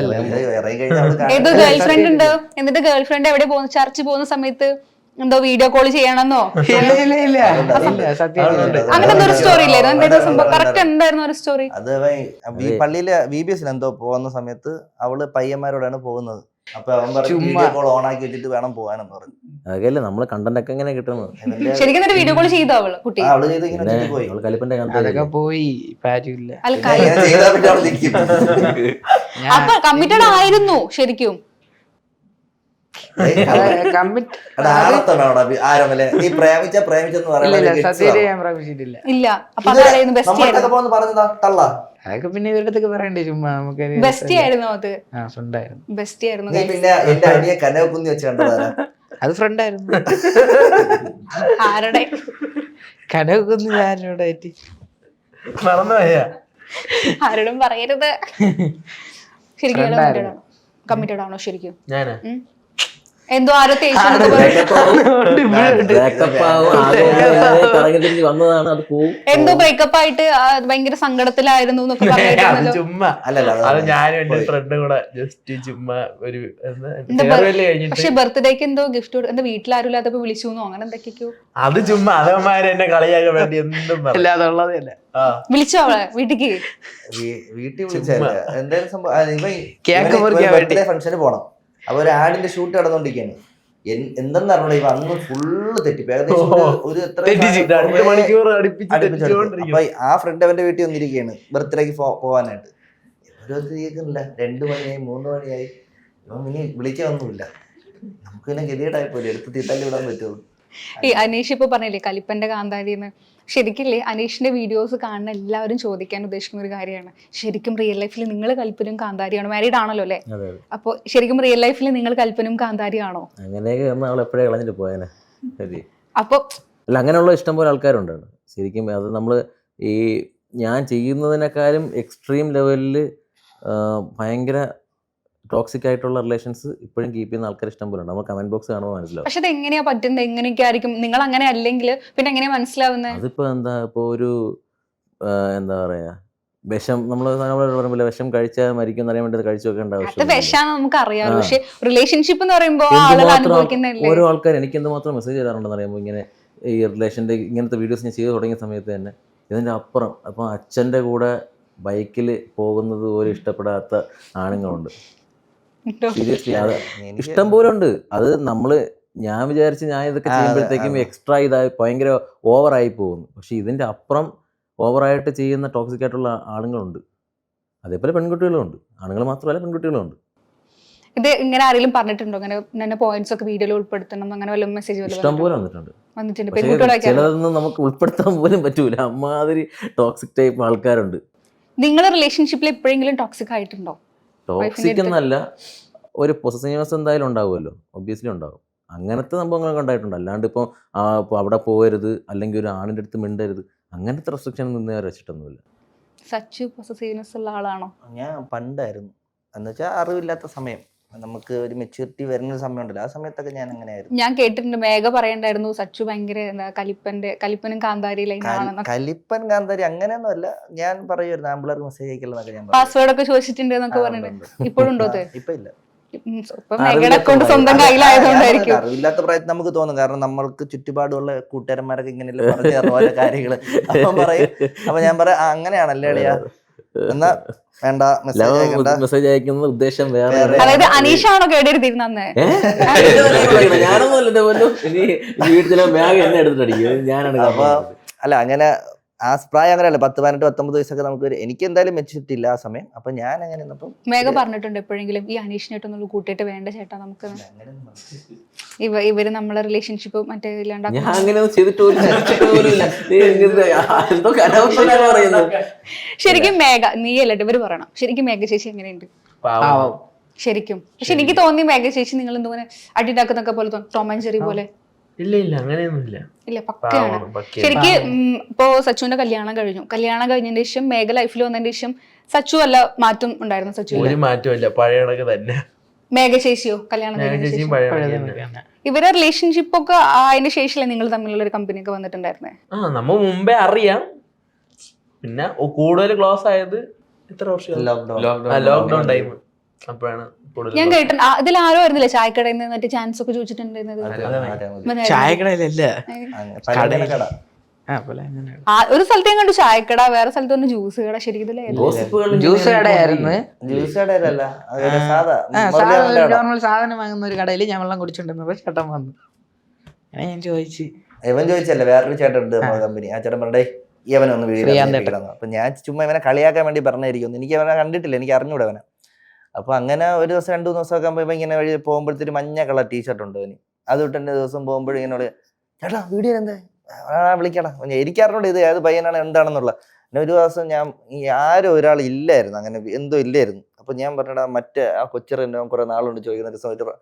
ഏതോ ഗേൾ ഫ്രണ്ട് ഉണ്ട്, എന്നിട്ട് ഗേൾ ഫ്രണ്ട് എവിടെ പോകുന്നു, ചർച്ചിൽ പോകുന്ന സമയത്ത് എന്തോ വീഡിയോ കോൾ ചെയ്യണമെന്നോ അങ്ങനെ എന്തോ ഒരു സ്റ്റോറി ഇല്ലായിരുന്നു? എന്തായിരുന്നു സംഭവം? കറക്റ്റ് എന്തായിരുന്നു ഒരു സ്റ്റോറി? അത് പള്ളിയിലെ VBS എന്തോ പോകുന്ന സമയത്ത് അവള് പയ്യന്മാരോടാണ് പോകുന്നത്. അപ്പൊ അവൻ പറഞ്ഞു വീഡിയോ കോൾ ഓൺ ആക്കി വെച്ചിട്ട് വേണം പോകാനെന്ന് പറഞ്ഞു. അതൊക്കെയല്ലേ നമ്മള് കണ്ടന്റ് ഒക്കെ എങ്ങനെ കിട്ടുന്നത്. ശരിക്കും വീഡിയോ കോൾ ചെയ്തോ അവള്? കുട്ടി അവള് ചെയ്ത് ഇങ്ങനെ പോയി. കലിപ്പന്റെ അതൊക്കെ പോയി. കാര്യമില്ല. അപ്പൊ കമ്മിറ്റഡ് ആയിരുന്നു ശരിക്കും? പ്രേമിച്ചെന്ന് ഇല്ല. അപ്പൊ അതായിരുന്നു ബെസ്റ്റ്. പറഞ്ഞതാ തള്ള അതൊക്കെ പിന്നെ ഇവരുടെ അടുത്തൊക്കെ പറയണ്ടേ ചുമ്മാ നമുക്ക് ബെസ്റ്റി ആയിരുന്നു അത്, ആ ഫ്രണ്ടായിരുന്നു. ബെസ്റ്റി ആയിരുന്നു നീ guys. പിന്നെ എന്റെ അനിയെ കനവ് കുന്നി വെച്ച് കണ്ടതാ. അത് ഫ്രണ്ടായിരുന്നു. ആരുടെ കനവൊക്കെ ഞാനോടായിട്ട് മറന്നുപോയാ ആരോടും പറയരുത്. ശരിക്കും ഫ്രണ്ടായിരുന്നു. കമ്മിറ്റഡ് ആണോ ശരിക്കും? ഞാനാ ഉം. എന്തോ ആരോ തേച്ചു ബ്രേക്കപ്പ് ആവും, കറങ്ങി തിരിഞ്ഞ് വന്നതാണ്, അത് പോവും. എന്തോ ബ്രേക്കപ്പ് ആയിട്ട് ഭയങ്കര സങ്കടത്തിലായിരുന്നു എന്നൊക്കെ അത് പറഞ്ഞിട്ടുണ്ടല്ലോ. ചുമ്മാ അല്ലല്ല അത് ഞാനും എന്റെ ഫ്രണ്ടും കൂടെ ജസ്റ്റ് ചുമ്മാ ഒരു കഴിഞ്ഞിട്ട് പക്ഷെ ബർത്ത്ഡേക്ക് എന്തോ ഗിഫ്റ്റ് എന്താ വീട്ടിലാരും ഇല്ലാത്തപ്പോ വിളിച്ചു അങ്ങനെ എന്തൊക്കെയോ. അത് ചുമ്മാ അതവന്മാര് എന്നെ കളിയാക്കാൻ വേണ്ടി എന്തും പറയും. അല്ലാതെ ഉള്ളതല്ല. വിളിച്ചോ അവളെ വീട്ടിക്ക്? വീട്ടിൽ വിളിച്ചല്ല, എന്തായാലും സംഭവം കേക്ക് മുറിക്കാൻ വേണ്ടി ബർത്ത്ഡേ ഫംഗ്ഷന് പോണം. അപ്പൊ ഒരു ആഡിന്റെ ഷൂട്ട് നടന്നുകൊണ്ടിരിക്കുകയാണ്. എന്തെന്ന് പറഞ്ഞാൽ ഇവ അന്ന് ഫുള്ള് തെറ്റിപ്പോ ഏകദേശം ഒരു എത്ര 2 മണിക്കൂർ അടുപ്പിച്ച് അപ്പൊ ആ ഫ്രണ്ട് അവന്റെ വീട്ടിൽ വന്നിരിക്കുകയാണ് ബർത്ത്ഡേക്ക് പോവാനായിട്ട്. ഓരോരുത്തർ കേൾക്കുന്നില്ല, 2 മണിയായി 3 മണിയായി, ഇവൻ ഇനി വിളിക്കാനൊന്നുമില്ല. നമുക്ക് പിന്നെ ഗതികേടായി പോലെ എടുത്ത് തീട്ടല്ലി വിടാൻ പറ്റുമോ? ഈ അനീഷ് ഇപ്പൊ പറഞ്ഞില്ലേ കലിപ്പന്റെ കാന്താരിന്ന്, ശരിക്കില്ലേ അനീഷിന്റെ വീഡിയോസ് കാണുന്ന എല്ലാവരും ചോദിക്കാൻ ഉദ്ദേശിക്കുന്ന ഒരു കാര്യമാണ്, ശരിക്കും റിയൽ ലൈഫിൽ നിങ്ങൾ കൽപ്പനും കാന്താരിയാണോ? മാരീഡ് ആണല്ലോ അല്ലേ? അപ്പൊ ശരിക്കും റിയൽ ലൈഫിൽ നിങ്ങൾ കൽപ്പനും കാന്താരിയാണോ? അങ്ങനെയൊക്കെ അവൾ എപ്പോഴേ കളഞ്ഞിട്ട് പോയേനെ. ശരി, അപ്പൊ അല്ല അങ്ങനെയുള്ള ഇഷ്ടംപോലെ ആൾക്കാരുണ്ട് ശരിക്കും. അത് നമ്മൾ ഈ ഞാൻ ചെയ്യുന്നതിനേക്കാളും എക്സ്ട്രീം ലെവലിൽ ഭയങ്കര ടോക്സിക് ആയിട്ടുള്ള റിലേഷൻസ് ഇപ്പോഴും കീപ്പ് ചെയ്യുന്ന ആൾക്കാർ ഇഷ്ടം പോലെ ഉണ്ട്. നമ്മൾ കമന്റ് ബോക്സ് കാണുമ്പോൾ മനസ്സിലാവും. പക്ഷെ അത് എങ്ങനെയാ പറ്റുന്നത്? എങ്ങനെയൊക്കെ ആയിരിക്കും? നിങ്ങൾ അങ്ങനെ അല്ലെങ്കിൽ പിന്നെ എങ്ങനെയാ മനസ്സിലാവുന്നത്? അതിപ്പോ എന്താ, ഇപ്പൊ ഒരു എന്താ പറയാ, വിഷം നമ്മൾ പറയുമ്പോൾ വിഷം കഴിച്ചാൽ മരിക്കും എന്നറിയാൻ വേണ്ടി കഴിച്ചു വെക്കേണ്ട അത് ആവശ്യം. വിഷാന്ന് നമുക്ക് അറിയാം, പക്ഷെ റിലേഷൻഷിപ്പ് എന്ന് പറയുമ്പോ ആളുകൾ അനുഭവിക്കുന്നല്ലേ. ഓരോ ആൾക്കാർ എനിക്ക് എന്തുമാത്രം മെസ്സേജ് തരാറുണ്ടെന്ന് അറിയുമ്പോൾ, ഇങ്ങനെ ഈ റിലേഷൻ്റെ ഇങ്ങനത്തെ വീഡിയോസ് ഞാൻ ചെയ്ത് തുടങ്ങിയ സമയത്ത് തന്നെ ഇതിൻ്റെ അപ്പുറം അപ്പം അച്ഛൻ്റെ കൂടെ ബൈക്കിൽ പോകുന്നത് പോലും ഇഷ്ടപ്പെടാത്ത ആണുങ്ങളുണ്ട്. സീരിയസ്ലി അത് ഇഷ്ടം പോലെ ഉണ്ട്. അത് നമ്മള് ഞാൻ വിചാരിച്ച് ഞാൻ ഇതൊക്കെ ചെയ്യുമ്പോഴത്തേക്കും എക്സ്ട്രാ ഇതായി ഭയങ്കര ഓവറായി പോകുന്നു. പക്ഷെ ഇതിന്റെ അപ്പുറം ഓവറായിട്ട് ചെയ്യുന്ന ടോക്സിക് ആയിട്ടുള്ള ആളുകളുണ്ട്. അതേപോലെ പെൺകുട്ടികളും ഉണ്ട്. ആണുങ്ങൾ മാത്രമല്ല പെൺകുട്ടികളും ഉണ്ട്. ഇത് ഇങ്ങനെ ആരെങ്കിലും പറഞ്ഞിട്ടുണ്ടോ അങ്ങനെ പോയിന്റ്സ് ഒക്കെ വീഡിയോയിൽ ഉൾപ്പെടുത്തണം അങ്ങനെ വല്ല മെസ്സേജ് ഇഷ്ടം പോലെ വന്നിട്ടുണ്ട്. പെൺകുട്ടികളൊക്കെ ചിലതൊന്നും നമുക്ക് ഉൾപ്പെടുത്താൻ പോലും പറ്റൂല. അമ്മാതിരി ടോക്സിക് ടൈപ്പ് ആൾക്കാരുണ്ട്. നിങ്ങൾ റിലേഷൻഷിപ്പിൽ എപ്പോഴെങ്കിലും ടോക്സിക് ആയിട്ടുണ്ടോ? ടോക്സിക് എന്നല്ല, ഒരു പൊസസീവ്നെസ് എന്തായാലും ഉണ്ടാവുമല്ലോ, ഒബ്വിയസ്ലി ഉണ്ടാവും. അങ്ങനത്തെ സംഭവങ്ങളൊക്കെ ഉണ്ടായിട്ടുണ്ട്. അല്ലാണ്ട് ഇപ്പോൾ അവിടെ പോകരുത് അല്ലെങ്കിൽ ഒരു ആണിൻ്റെ അടുത്ത് മിണ്ടരുത് അങ്ങനത്തെ റെസ്ട്രിക്ഷൻ നിന്ന് വെച്ചിട്ടൊന്നുമില്ല. സച്ചു പൊസസീവ്നെസ് ഉള്ള ആളാണോ? ഞാൻ പണ്ടായിരുന്നു, എന്നുവെച്ചാൽ അറിവില്ലാത്ത സമയം, നമുക്ക് ഒരു മെച്യൂരിറ്റി വരുന്ന സമയം ഉണ്ടല്ലോ, ആ സമയത്തൊക്കെ ഞാൻ അങ്ങനെയായിരുന്നു. ഞാൻ കേട്ടിട്ടുണ്ട്, മേഘ പറയണ്ടായിരുന്നു സച്ചു ഭയങ്കര കലിപ്പനും കാന്താരി കലിപ്പൻ കാന്താരി അങ്ങനെയൊന്നും അല്ല. ഞാൻ പറയുമായിരുന്നു ആമ്പിളർക്ക് മെസ്സേജ് അയക്കലെന്നൊക്കെ ഞാൻ പാസ്വേഡ് ഒക്കെ ചോദിച്ചിട്ടുണ്ട് എന്നൊക്കെ പറഞ്ഞിട്ട്. ഇപ്പോഴുണ്ടോ? ഇപ്പൊ ഇല്ല. മേഘയുടെ അക്കൗണ്ട് സ്വന്തം കയ്യിലായതുകൊണ്ടായിരിക്കും. അറിവില്ലാത്ത പ്രായത്തിൽ നമുക്ക് തോന്നും, കാരണം നമ്മൾക്ക് ചുറ്റുപാടുള്ള കൂട്ടുകാരന്മാരൊക്കെ ഇങ്ങനെയല്ല പറഞ്ഞു തരുന്ന ഓരോ കാര്യങ്ങള്. അപ്പം പറയും, അപ്പൊ ഞാൻ പറയാം അങ്ങനെയാണല്ലേ അളിയാ, എന്നാ വേണ്ട മെസ്സേജ് അയക്കുന്ന ഉദ്ദേശം വേറെ. അതായത് അനീഷാണോ കേടെടുത്തിരുന്നെ? ഞാനൊന്നും വീട്ടിലെ ബാഗ് എന്നെ എടുത്തിട്ടടിക്കും ഞാനാണ്. അപ്പൊ അല്ല, അങ്ങനെ ആ പ്രായം അങ്ങനെയല്ല, 10, 18, 19 വയസ്സൊക്കെ നമുക്ക് എനിക്ക് എന്തായാലും മെച്ചൂരിറ്റി ഇല്ല ആ സമയം. അപ്പൊ ഞാൻ അങ്ങനെ മേഘ പറഞ്ഞിട്ടുണ്ട് എപ്പോഴെങ്കിലും ഈ അനീഷിനായിട്ടൊന്നും കൂട്ടിയിട്ട് വേണ്ട ചേട്ടാ നമുക്ക് ഇവര് നമ്മളെ റിലേഷൻഷിപ്പ് മറ്റേ ഇല്ലാണ്ടാക്കും. ശരിക്കും മേഘ നീയല്ല ഇവര് പറയണം, ശരിക്കും മേഘ ചേച്ചി എങ്ങനെയുണ്ട് ശരിക്കും? പക്ഷെ എനിക്ക് തോന്നി മേഘ ചേച്ചി നിങ്ങൾ എന്തോനെ അടിണ്ടാക്കുന്നൊക്കെ പോലെ, ടോം ആൻഡ് ജെറി പോലെ. ഇല്ല ഇല്ല അങ്ങനെയൊന്നുമില്ല. ഇല്ല, പക്കയാണ്. ശരിക്ക് ഇപ്പോ സച്ചുവിന്റെ കല്യാണം കഴിഞ്ഞതിന് ശേഷം മേഘ ലൈഫിൽ വന്നതിന് ശേഷം സച്ചു വല്ല മാറ്റം ഉണ്ടായിരുന്നു? സച്ചു ഒരു മാറ്റമില്ല, പഴയ കണക്ക് തന്നെ. മേഘ ചേച്ചിയോ കല്യാണം ഇവരെ റിലേഷൻഷിപ്പ് ഒക്കെ അതിന് ശേഷമല്ലേ നിങ്ങൾ തമ്മിലുള്ള ഒരു കമ്പനി ഒക്കെ വന്നിട്ടുണ്ടായിരുന്നേ? നമ്മ മുമ്പേ അറിയാം, പിന്നെ കൂടുതൽ ക്ലോസ് ആയത് ഇത്ര വർഷം ലോക്ക്ഡൌൺ ടൈം അപ്പോഴാണ്. ഞാൻ കേട്ടിട്ടുണ്ട് ഇതിൽ ആരോ ആയിരുന്നില്ലേ ചായക്കടയിൽ നിന്ന് മറ്റേ ചാൻസ് ഒക്കെ ചോദിച്ചിട്ടുണ്ടായിരുന്നത്? ചായക്കടയിലല്ല, ഒരു സ്ഥലത്ത് ഞാൻ കണ്ടു ചായക്കട, വേറെ സ്ഥലത്ത് ഒന്ന് ജ്യൂസ് കട. ശരിക്കും ജ്യൂസ് കടയായിരുന്നു. നോർമൽ സാധനം വാങ്ങുന്ന ഒരു കടയിൽ ഞാൻ വെള്ളം കുടിച്ചോണ്ടിരുന്നപ്പോ ചേട്ടൻ വന്നു. ഞാൻ ചോദിച്ചു, ഇവൻ ചോദിച്ചല്ലേ, വേറൊരു ചേട്ടൻ ഉണ്ട് കമ്പനി, ആ ചേട്ടൻ പറഞ്ഞേ ഇവനൊന്ന് വീടിക്കണം. അപ്പൊ ഞാൻ ചുമ്മാ ഇവനെ കളിയാക്കാൻ വേണ്ടി പറഞ്ഞായിരിക്കും, എനിക്ക് അവനെ കണ്ടിട്ടില്ല, എനിക്ക് അറിഞ്ഞൂടെ അവനെ. അപ്പൊ അങ്ങനെ ഒരു ദിവസം 2 ദിവസമൊക്കെ ആകുമ്പോ ഇങ്ങനെ വഴി പോകുമ്പോഴത്തേക്ക് മഞ്ഞ കളർ ടീഷർട്ട് ഉണ്ട് അവന്. അത് വിട്ട് എൻ്റെ ദിവസം പോകുമ്പോഴും ഇങ്ങനെ ചേട്ടാ വീഡിയോ എന്താ വിളിക്കണം, എനിക്ക് അറിഞ്ഞൂടെ ഇത് ഏത് പയ്യനാണ് എന്താണെന്നുള്ള. പിന്നെ ഒരു ദിവസം ഞാൻ ഈ ആരും ഒരാൾ ഇല്ലായിരുന്നു, അങ്ങനെ എന്തോ ഇല്ലായിരുന്നു. അപ്പൊ ഞാൻ പറഞ്ഞടാ മറ്റേ ആ കൊച്ചിറ കുറെ നാളുകൊണ്ട് ചോദിക്കുന്ന ഒരു സമയത്ത് അപ്പൊ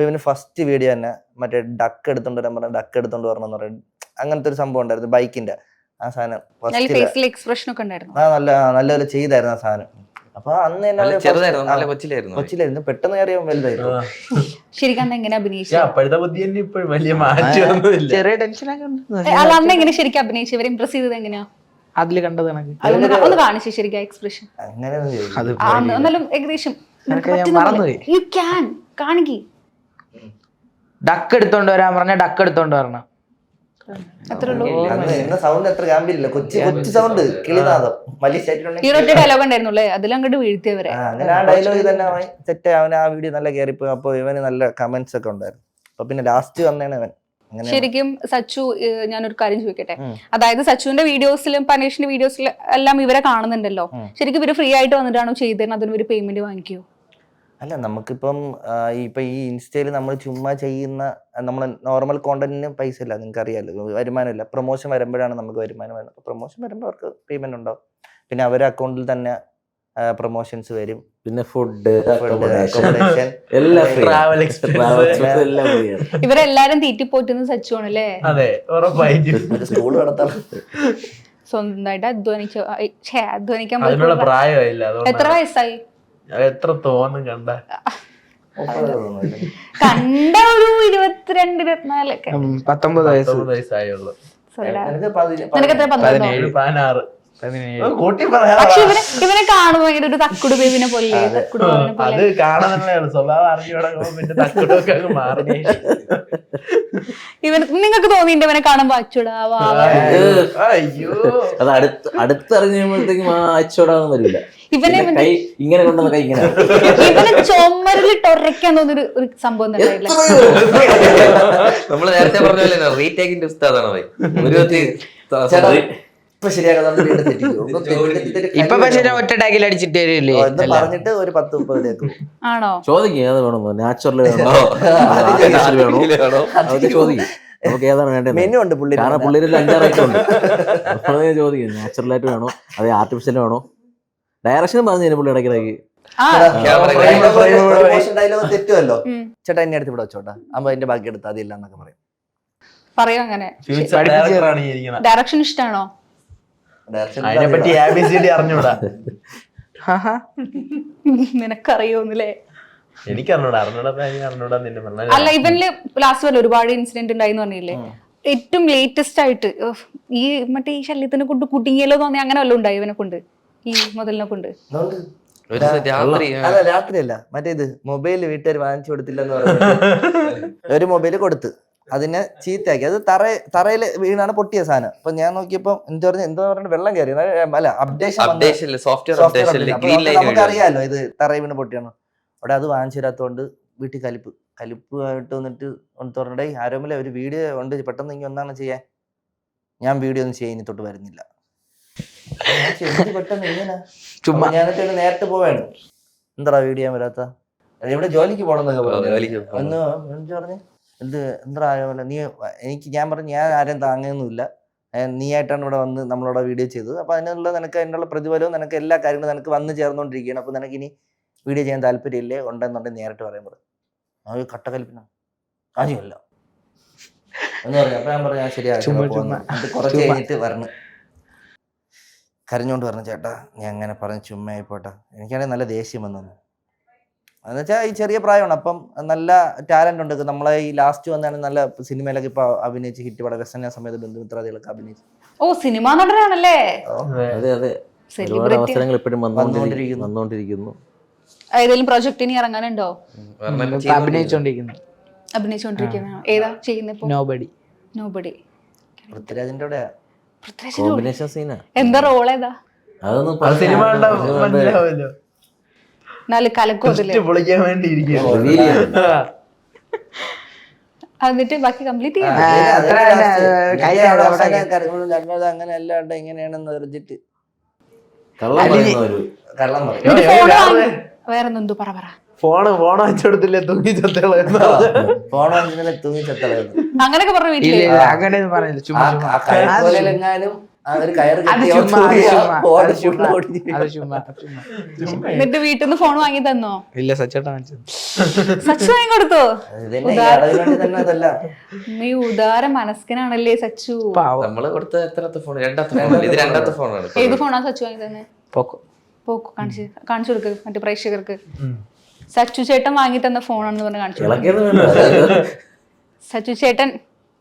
ഇവന് ഫസ്റ്റ് വീഡിയോ തന്നെ മറ്റേ ഡക്ക് എടുത്തോണ്ട് വരാൻ പറഞ്ഞ ഡക്ക് എടുത്തോണ്ട് വരണം എന്ന് പറയും. അങ്ങനത്തെ ഒരു സംഭവം ഉണ്ടായിരുന്നു ബൈക്കിന്റെ. ആ സാധനം ഫസ്റ്റ് എക്സ്പ്രഷൻ ഒക്കെ ഉണ്ടായിരുന്നു. നല്ലപോലെ ചെയ്തായിരുന്നു ആ സാധനം. അപ്പൊ അന്ന് കൊച്ചിലായിരുന്നു, പെട്ടെന്ന് അറിയാൻ വലുതായിരുന്നു. ശരിക്കും എങ്ങനെ അഭിനയിച്ചു? അപ്പോഴത്തെ ബുദ്ധി തന്നെ ഇപ്പോഴും വലിയ മാറ്റമൊന്നുമില്ല. ചെറിയ ടെൻഷനൊക്കെ ഉണ്ട്. അല്ല അന്ന് എങ്ങനെ ശരിക്കും അഭിനയിച്ചു? ഇവരെ ഇംപ്രസ് ചെയ്തത് എങ്ങനെയാ? അതില് കണ്ടത് കണക്ക് ഒന്ന് കാണിച്ചു ശരിക്കും എക്സ്പ്രഷൻ. എന്നാലും ഏകദേശം യു ക്യാൻ കാണിക്ക്. ഡക്ക് എടുത്തോണ്ട് വരാൻ പറഞ്ഞ ഡക്ക് എടുത്തോണ്ട് വരണം. അത്രേ ഉള്ളൂ. സൗണ്ട് എത്ര ഗാംഭീര്യമില്ല, കൊച്ചു സൗണ്ട്, കിളിനാദം. ഈ ഒറ്റ ഡയലോഗ് ഉണ്ടായിരുന്നുള്ളേ, അതിലങ്ങോട്ട് വീഴ്ത്തിയവരെ. അങ്ങനെ ആ ഡയലോഗ് തന്നെ സെറ്റ്. അവന് ആ വീഡിയോ നല്ല കയറിപ്പോയി. അപ്പൊ ഇവന് നല്ല കമന്റ്സ് ഒക്കെ ഉണ്ടായിരുന്നു. അപ്പൊ പിന്നെ ലാസ്റ്റ് വന്നേണ് അവൻ. ശരിക്കും സച്ചു, ഞാനൊരു കാര്യം ചോദിക്കട്ടെ, അതായത് സച്ചുവിന്റെ വീഡിയോസിലും പനേഷിന്റെ വീഡിയോസിലും എല്ലാം ഇവരെ കാണുന്നുണ്ടല്ലോ, ശരിക്കും ഇവര് ഫ്രീ ആയിട്ട് വന്നിട്ടാണോ ചെയ്തത്? അതിന് ഒരു പേയ്മെന്റ് വാങ്ങിക്കോ? അല്ല, നമുക്കിപ്പം ഇപ്പൊ ഈ ഇൻസ്റ്റയിൽ നമ്മൾ ചുമ്മാ ചെയ്യുന്ന നമ്മളെ നോർമൽ കോണ്ടന്റിന് പൈസ ഇല്ല, നിങ്ങൾക്ക് അറിയാലോ, വരുമാനമില്ല. പ്രൊമോഷൻ വരുമ്പോഴാണ് നമുക്ക് വരുമാനം വരുന്നത്. പ്രൊമോഷൻ വരുമ്പോൾ അവർക്ക് പേയ്മെന്റ് ഉണ്ടാവും. പിന്നെ അവരുടെ അക്കൗണ്ടിൽ തന്നെ പ്രൊമോഷൻസ് വരും. പിന്നെ ഫുഡ്, അക്കോമഡേഷൻ, ട്രാവൽ എക്സ്പെൻസ് എല്ലാം ഇവരെല്ലാരും തീറ്റിപ്പോറ്റുന്നത് സച്ചു ആണല്ലേ? അതെ, ഉറപ്പായിട്ടും. സ്കൂൾ നടത്താം. സ്വന്തമായിട്ട് അധ്വാനിക്കാൻ അതിനുള്ള പ്രായമായില്ല. എത്ര വയസ്സായി? എത്ര തോന്നും കണ്ട ഒരു 22, 24 ഒക്കെ. 19 വയസ്സായുള്ളൂ. നിനക്ക് എത്ര? 17, 16. പക്ഷെ ഇവനെ കാണുമ്പോ ഭയങ്കര ഒരു തക്കുടു ബേബിനെ പോലെ. അത് കാണാനുള്ള സ്വഭാവം അറിഞ്ഞു തുടങ്ങുമ്പോ പിന്നെ തക്കുടൊക്കെ അങ്ങ് മാറി. നിങ്ങൾക്ക് തോന്നിയിട്ട് ഇവനെ കാണുമ്പോ അച്ചുടാ അയ്യോ, അത് അടുത്തറിഞ്ഞ് കഴിയുമ്പോഴത്തേക്കും ആ അച്ചോടാന്ന് വരില്ല. ഇവനെ ഇങ്ങനെ കൊണ്ടുവന്ന കൈ ഇങ്ങനെ ഇവനെ ചുമരിലിട്ട് ഉറയ്ക്കാൻ തോന്നുന്നൊരു ഒരു സംഭവം ഉണ്ടായില്ല. നമ്മള് നേരത്തെ പറഞ്ഞ പോലെ റീടേക്കിന്റെ ഉസ്താദാണ് ഭായി. ഇപ്പൊ പക്ഷെ ഒറ്റ ടാക്കിൽ അടിച്ചിട്ട് വരില്ലേ പറഞ്ഞിട്ട് ഒരു 10-30 ആണോ? ചോദിക്കും ഏത് വേണമെന്നോ, നാച്ചുറൽ വേണോ, വേണോ, അതൊക്കെ ചോദിക്കും. നമുക്ക് ഏതാണ് വേണ്ടത്? മെനു ഉണ്ട് പുള്ളി, കാരണം പുള്ളിയിൽ 5-6 ഐറ്റം ഉണ്ട്. അപ്പോൾ ചോദിക്കും നാച്ചുറൽ ആയിട്ട് വേണോ, അതേ ആർട്ടിഫിഷ്യൽ വേണോ. ഡയറക്ഷൻ പറഞ്ഞു പുള്ളി ഇടയ്ക്കിടയ്ക്ക് ഡയലോഗ് തെറ്റുമല്ലോ, ചേട്ടാ എന്നെ അടുത്ത് ഇവിടെ വെച്ചോട്ടാ, അപ്പൊ അതിന്റെ ബാക്കി എടുത്താൽ അതില്ല എന്നൊക്കെ പറയും. പറയും അങ്ങനെ. ഡയറക്ഷൻ ഇഷ്ടാണോ? അതിനെപ്പറ്റി ABCD അറിഞ്ഞൂടാ. നിനക്കറിയോന്നില്ലേ? എനിക്കറിഞ്ഞൂടാ. അറിഞ്ഞൂടാ നിന്റെ പറഞ്ഞ. അല്ല, ഇവനില് ലാസ്റ്റ് വല്ല ഒരുപാട് ഇൻസിഡന്റ് ഉണ്ടായിന്ന് പറഞ്ഞില്ലേ? ഏറ്റവും ലേറ്റസ്റ്റ് ആയിട്ട് ഈ മറ്റേ ഈ ശല്യത്തിനെ കൊണ്ട് കുടുങ്ങിയല്ലോ തോന്നി, അങ്ങനെ വല്ലതും ഉണ്ടായി ഇവനെ കൊണ്ട്, ഈ മുതലിനെ കൊണ്ട്? രാത്രിയല്ല, മറ്റേത് മൊബൈല് വീട്ടുകാർ വാങ്ങിച്ചു കൊടുത്തില്ലെന്ന് പറഞ്ഞു. ഒരു മൊബൈല് കൊടുത്ത് അതിനെ ചീത്തയാക്കി. അത് തറയിൽ വീണാണ് പൊട്ടിയ സാധനം. അപ്പൊ ഞാൻ നോക്കിയപ്പോ എന്താ പറഞ്ഞ വെള്ളം കയറി. അല്ല, അപ്ഡേഷൻ നമുക്കറിയാലോ ഇത് തറയിൽ വീണ് പൊട്ടിയാണ്. അവിടെ അത് വാങ്ങിച്ചു തരാത്തോണ്ട് വീട്ടിൽ കലിപ്പായിട്ട് വന്നിട്ട് പറഞ്ഞേ, ആരോമില്ല ഒരു വീഡിയോ ഉണ്ട്, പെട്ടെന്ന് ഇങ്ങനെ ഒന്നാണ് ചെയ്യാൻ. ഞാൻ വീഡിയോ ഒന്നും ചെയ്യാൻ ഇനി തൊട്ട് വരുന്നില്ല. പെട്ടെന്ന് ഇങ്ങനെ ചുമ്മാ ഞാനിട്ട് നേരത്തെ പോവാണ്. എന്താ വീഡിയോ ചെയ്യാൻ വരാത്ത? എവിടെ ജോലിക്ക് പോകണമെന്നൊക്കെ പറഞ്ഞു. എന്ത് എന്താ ആരോമല്ല നീ ഞാൻ പറഞ്ഞു, ഞാൻ ആരെയും താങ്ങുന്നില്ല, നീ ആയിട്ടാണ് ഇവിടെ വന്ന് നമ്മളോട് വീഡിയോ ചെയ്തത്. അപ്പൊ അതിനുള്ള പ്രതിഫലവും നിനക്ക് എല്ലാ കാര്യങ്ങളും നിനക്ക് വന്ന് ചേർന്നുകൊണ്ടിരിക്കുകയാണ്. അപ്പൊ നിനക്ക് ഇനി വീഡിയോ ചെയ്യാൻ താല്പര്യമില്ലേ? ഉണ്ടെന്നുണ്ടെങ്കിൽ നേരിട്ട് പറയുമ്പോൾ ആ കട്ടക്കലിപ്പിന കാര്യമല്ല എന്ന് പറഞ്ഞു. അപ്പൊ ഞാൻ പറഞ്ഞു ശരിയാ, കുറച്ച് കഴിഞ്ഞിട്ട് പറഞ്ഞു, കരഞ്ഞോണ്ട് പറഞ്ഞു, ചേട്ടാ ഞാൻ അങ്ങനെ പറഞ്ഞു ചുമ്മാ ആയിപ്പോട്ടെ. എനിക്കാണെങ്കിൽ നല്ല ദേഷ്യം വന്നു. എന്ന് വെച്ചാൽ ഈ ചെറിയ പ്രായമാണ്, അപ്പം നല്ല ടാലന്റ് ഉണ്ട്. നമ്മളെ ഈ ലാസ്റ്റ് വന്നാണ് നല്ല സിനിമയിലൊക്കെ ഇപ്പൊ അഭിനയിച്ച് ഹിറ്റ് പടം വ്യസന സമയത്ത് ബന്ധുമിത്രാദികളൊക്കെ അഭിനയിച്ചു. ഓ, സിനിമാ നടനാണല്ലേ? അതെ അതെ, ഒരുപാട് അവസരങ്ങൾ ഇപ്പോഴും വന്നുകൊണ്ടിരിക്കുന്നു. ഏതെങ്കിലും പ്രൊജക്ട് ഇനി ഇറങ്ങാനുണ്ടോ? അഭിനയിച്ചോണ്ടിരിക്കുന്നു. ഏതാ ചെയ്യുന്ന? നോബഡി. പൃഥ്വിരാജിന്റെ കൂടെ കോമ്പിനേഷൻ സീനാ. എന്താ റോൾ? ഏതാ? അതൊന്നും സിനിമ മനസ്സിലാവല്ലോ. പൊളിക്കാൻ വേണ്ടി എന്നിട്ട് ബാക്കി കംപ്ലീറ്റ് ചെയ്യാം. അങ്ങനെ അല്ലാണ്ട് ഇങ്ങനെയാണെന്ന് പറഞ്ഞിട്ട് വേറെന്തു പറ. ഫോണ് വെച്ചെടുത്തില്ലേ തൂങ്ങി ചത്തളയെന്ന്. ഫോൺ വാങ്ങിച്ചില്ല തൂങ്ങി ചത്തളയെന്ന് അങ്ങനെയൊക്കെ പറഞ്ഞു. അങ്ങനെയെങ്ങാനും ഒരു കയറ് അത് കെട്ടി ചുമ്മാ, അവൻ അത് ചുമ്മാ, phone അത് full ചുമ്മാ, ഓടിച്ച് അത് ചുമ്മാ, ചുമ്മാ. എന്നിട്ട് വീട്ടിൽ നിന്ന് ഫോൺ വാങ്ങി തന്നോ? ഇല്ല സച്ചേട്ടാ വാങ്ങിച്ചത്. സച്ചു വാങ്ങി കൊടുത്തോ? ഇതന്നെ ഈ അടവിന് വേണ്ടി തന്നെ അതല്ല. നീ ഉദാര മനസ്കനാണല്ലേ സച്ചു. പാവം. നമ്മള് കൊടുത്ത എത്രാമത്തെ ഫോൺ? രണ്ടാമത്തെ ഫോൺ. ഇത് രണ്ടാമത്തെ ഫോണാണ്. ഏത് ഫോണാ സച്ചു വാങ്ങി തന്നെ? പോക്കോ. പോക്കോ. കാണിച്ചു കൊടുക്ക് മറ്റു പ്രേക്ഷകർക്ക്. സച്ചു ചേട്ടൻ വാങ്ങി തന്ന ഫോണാണെന്ന് പറഞ്ഞ് കാണിച്ചു കൊടുക്ക്. ഇളക്കിയൊന്നും വേണ്ട. സച്ചു ചേട്ടൻ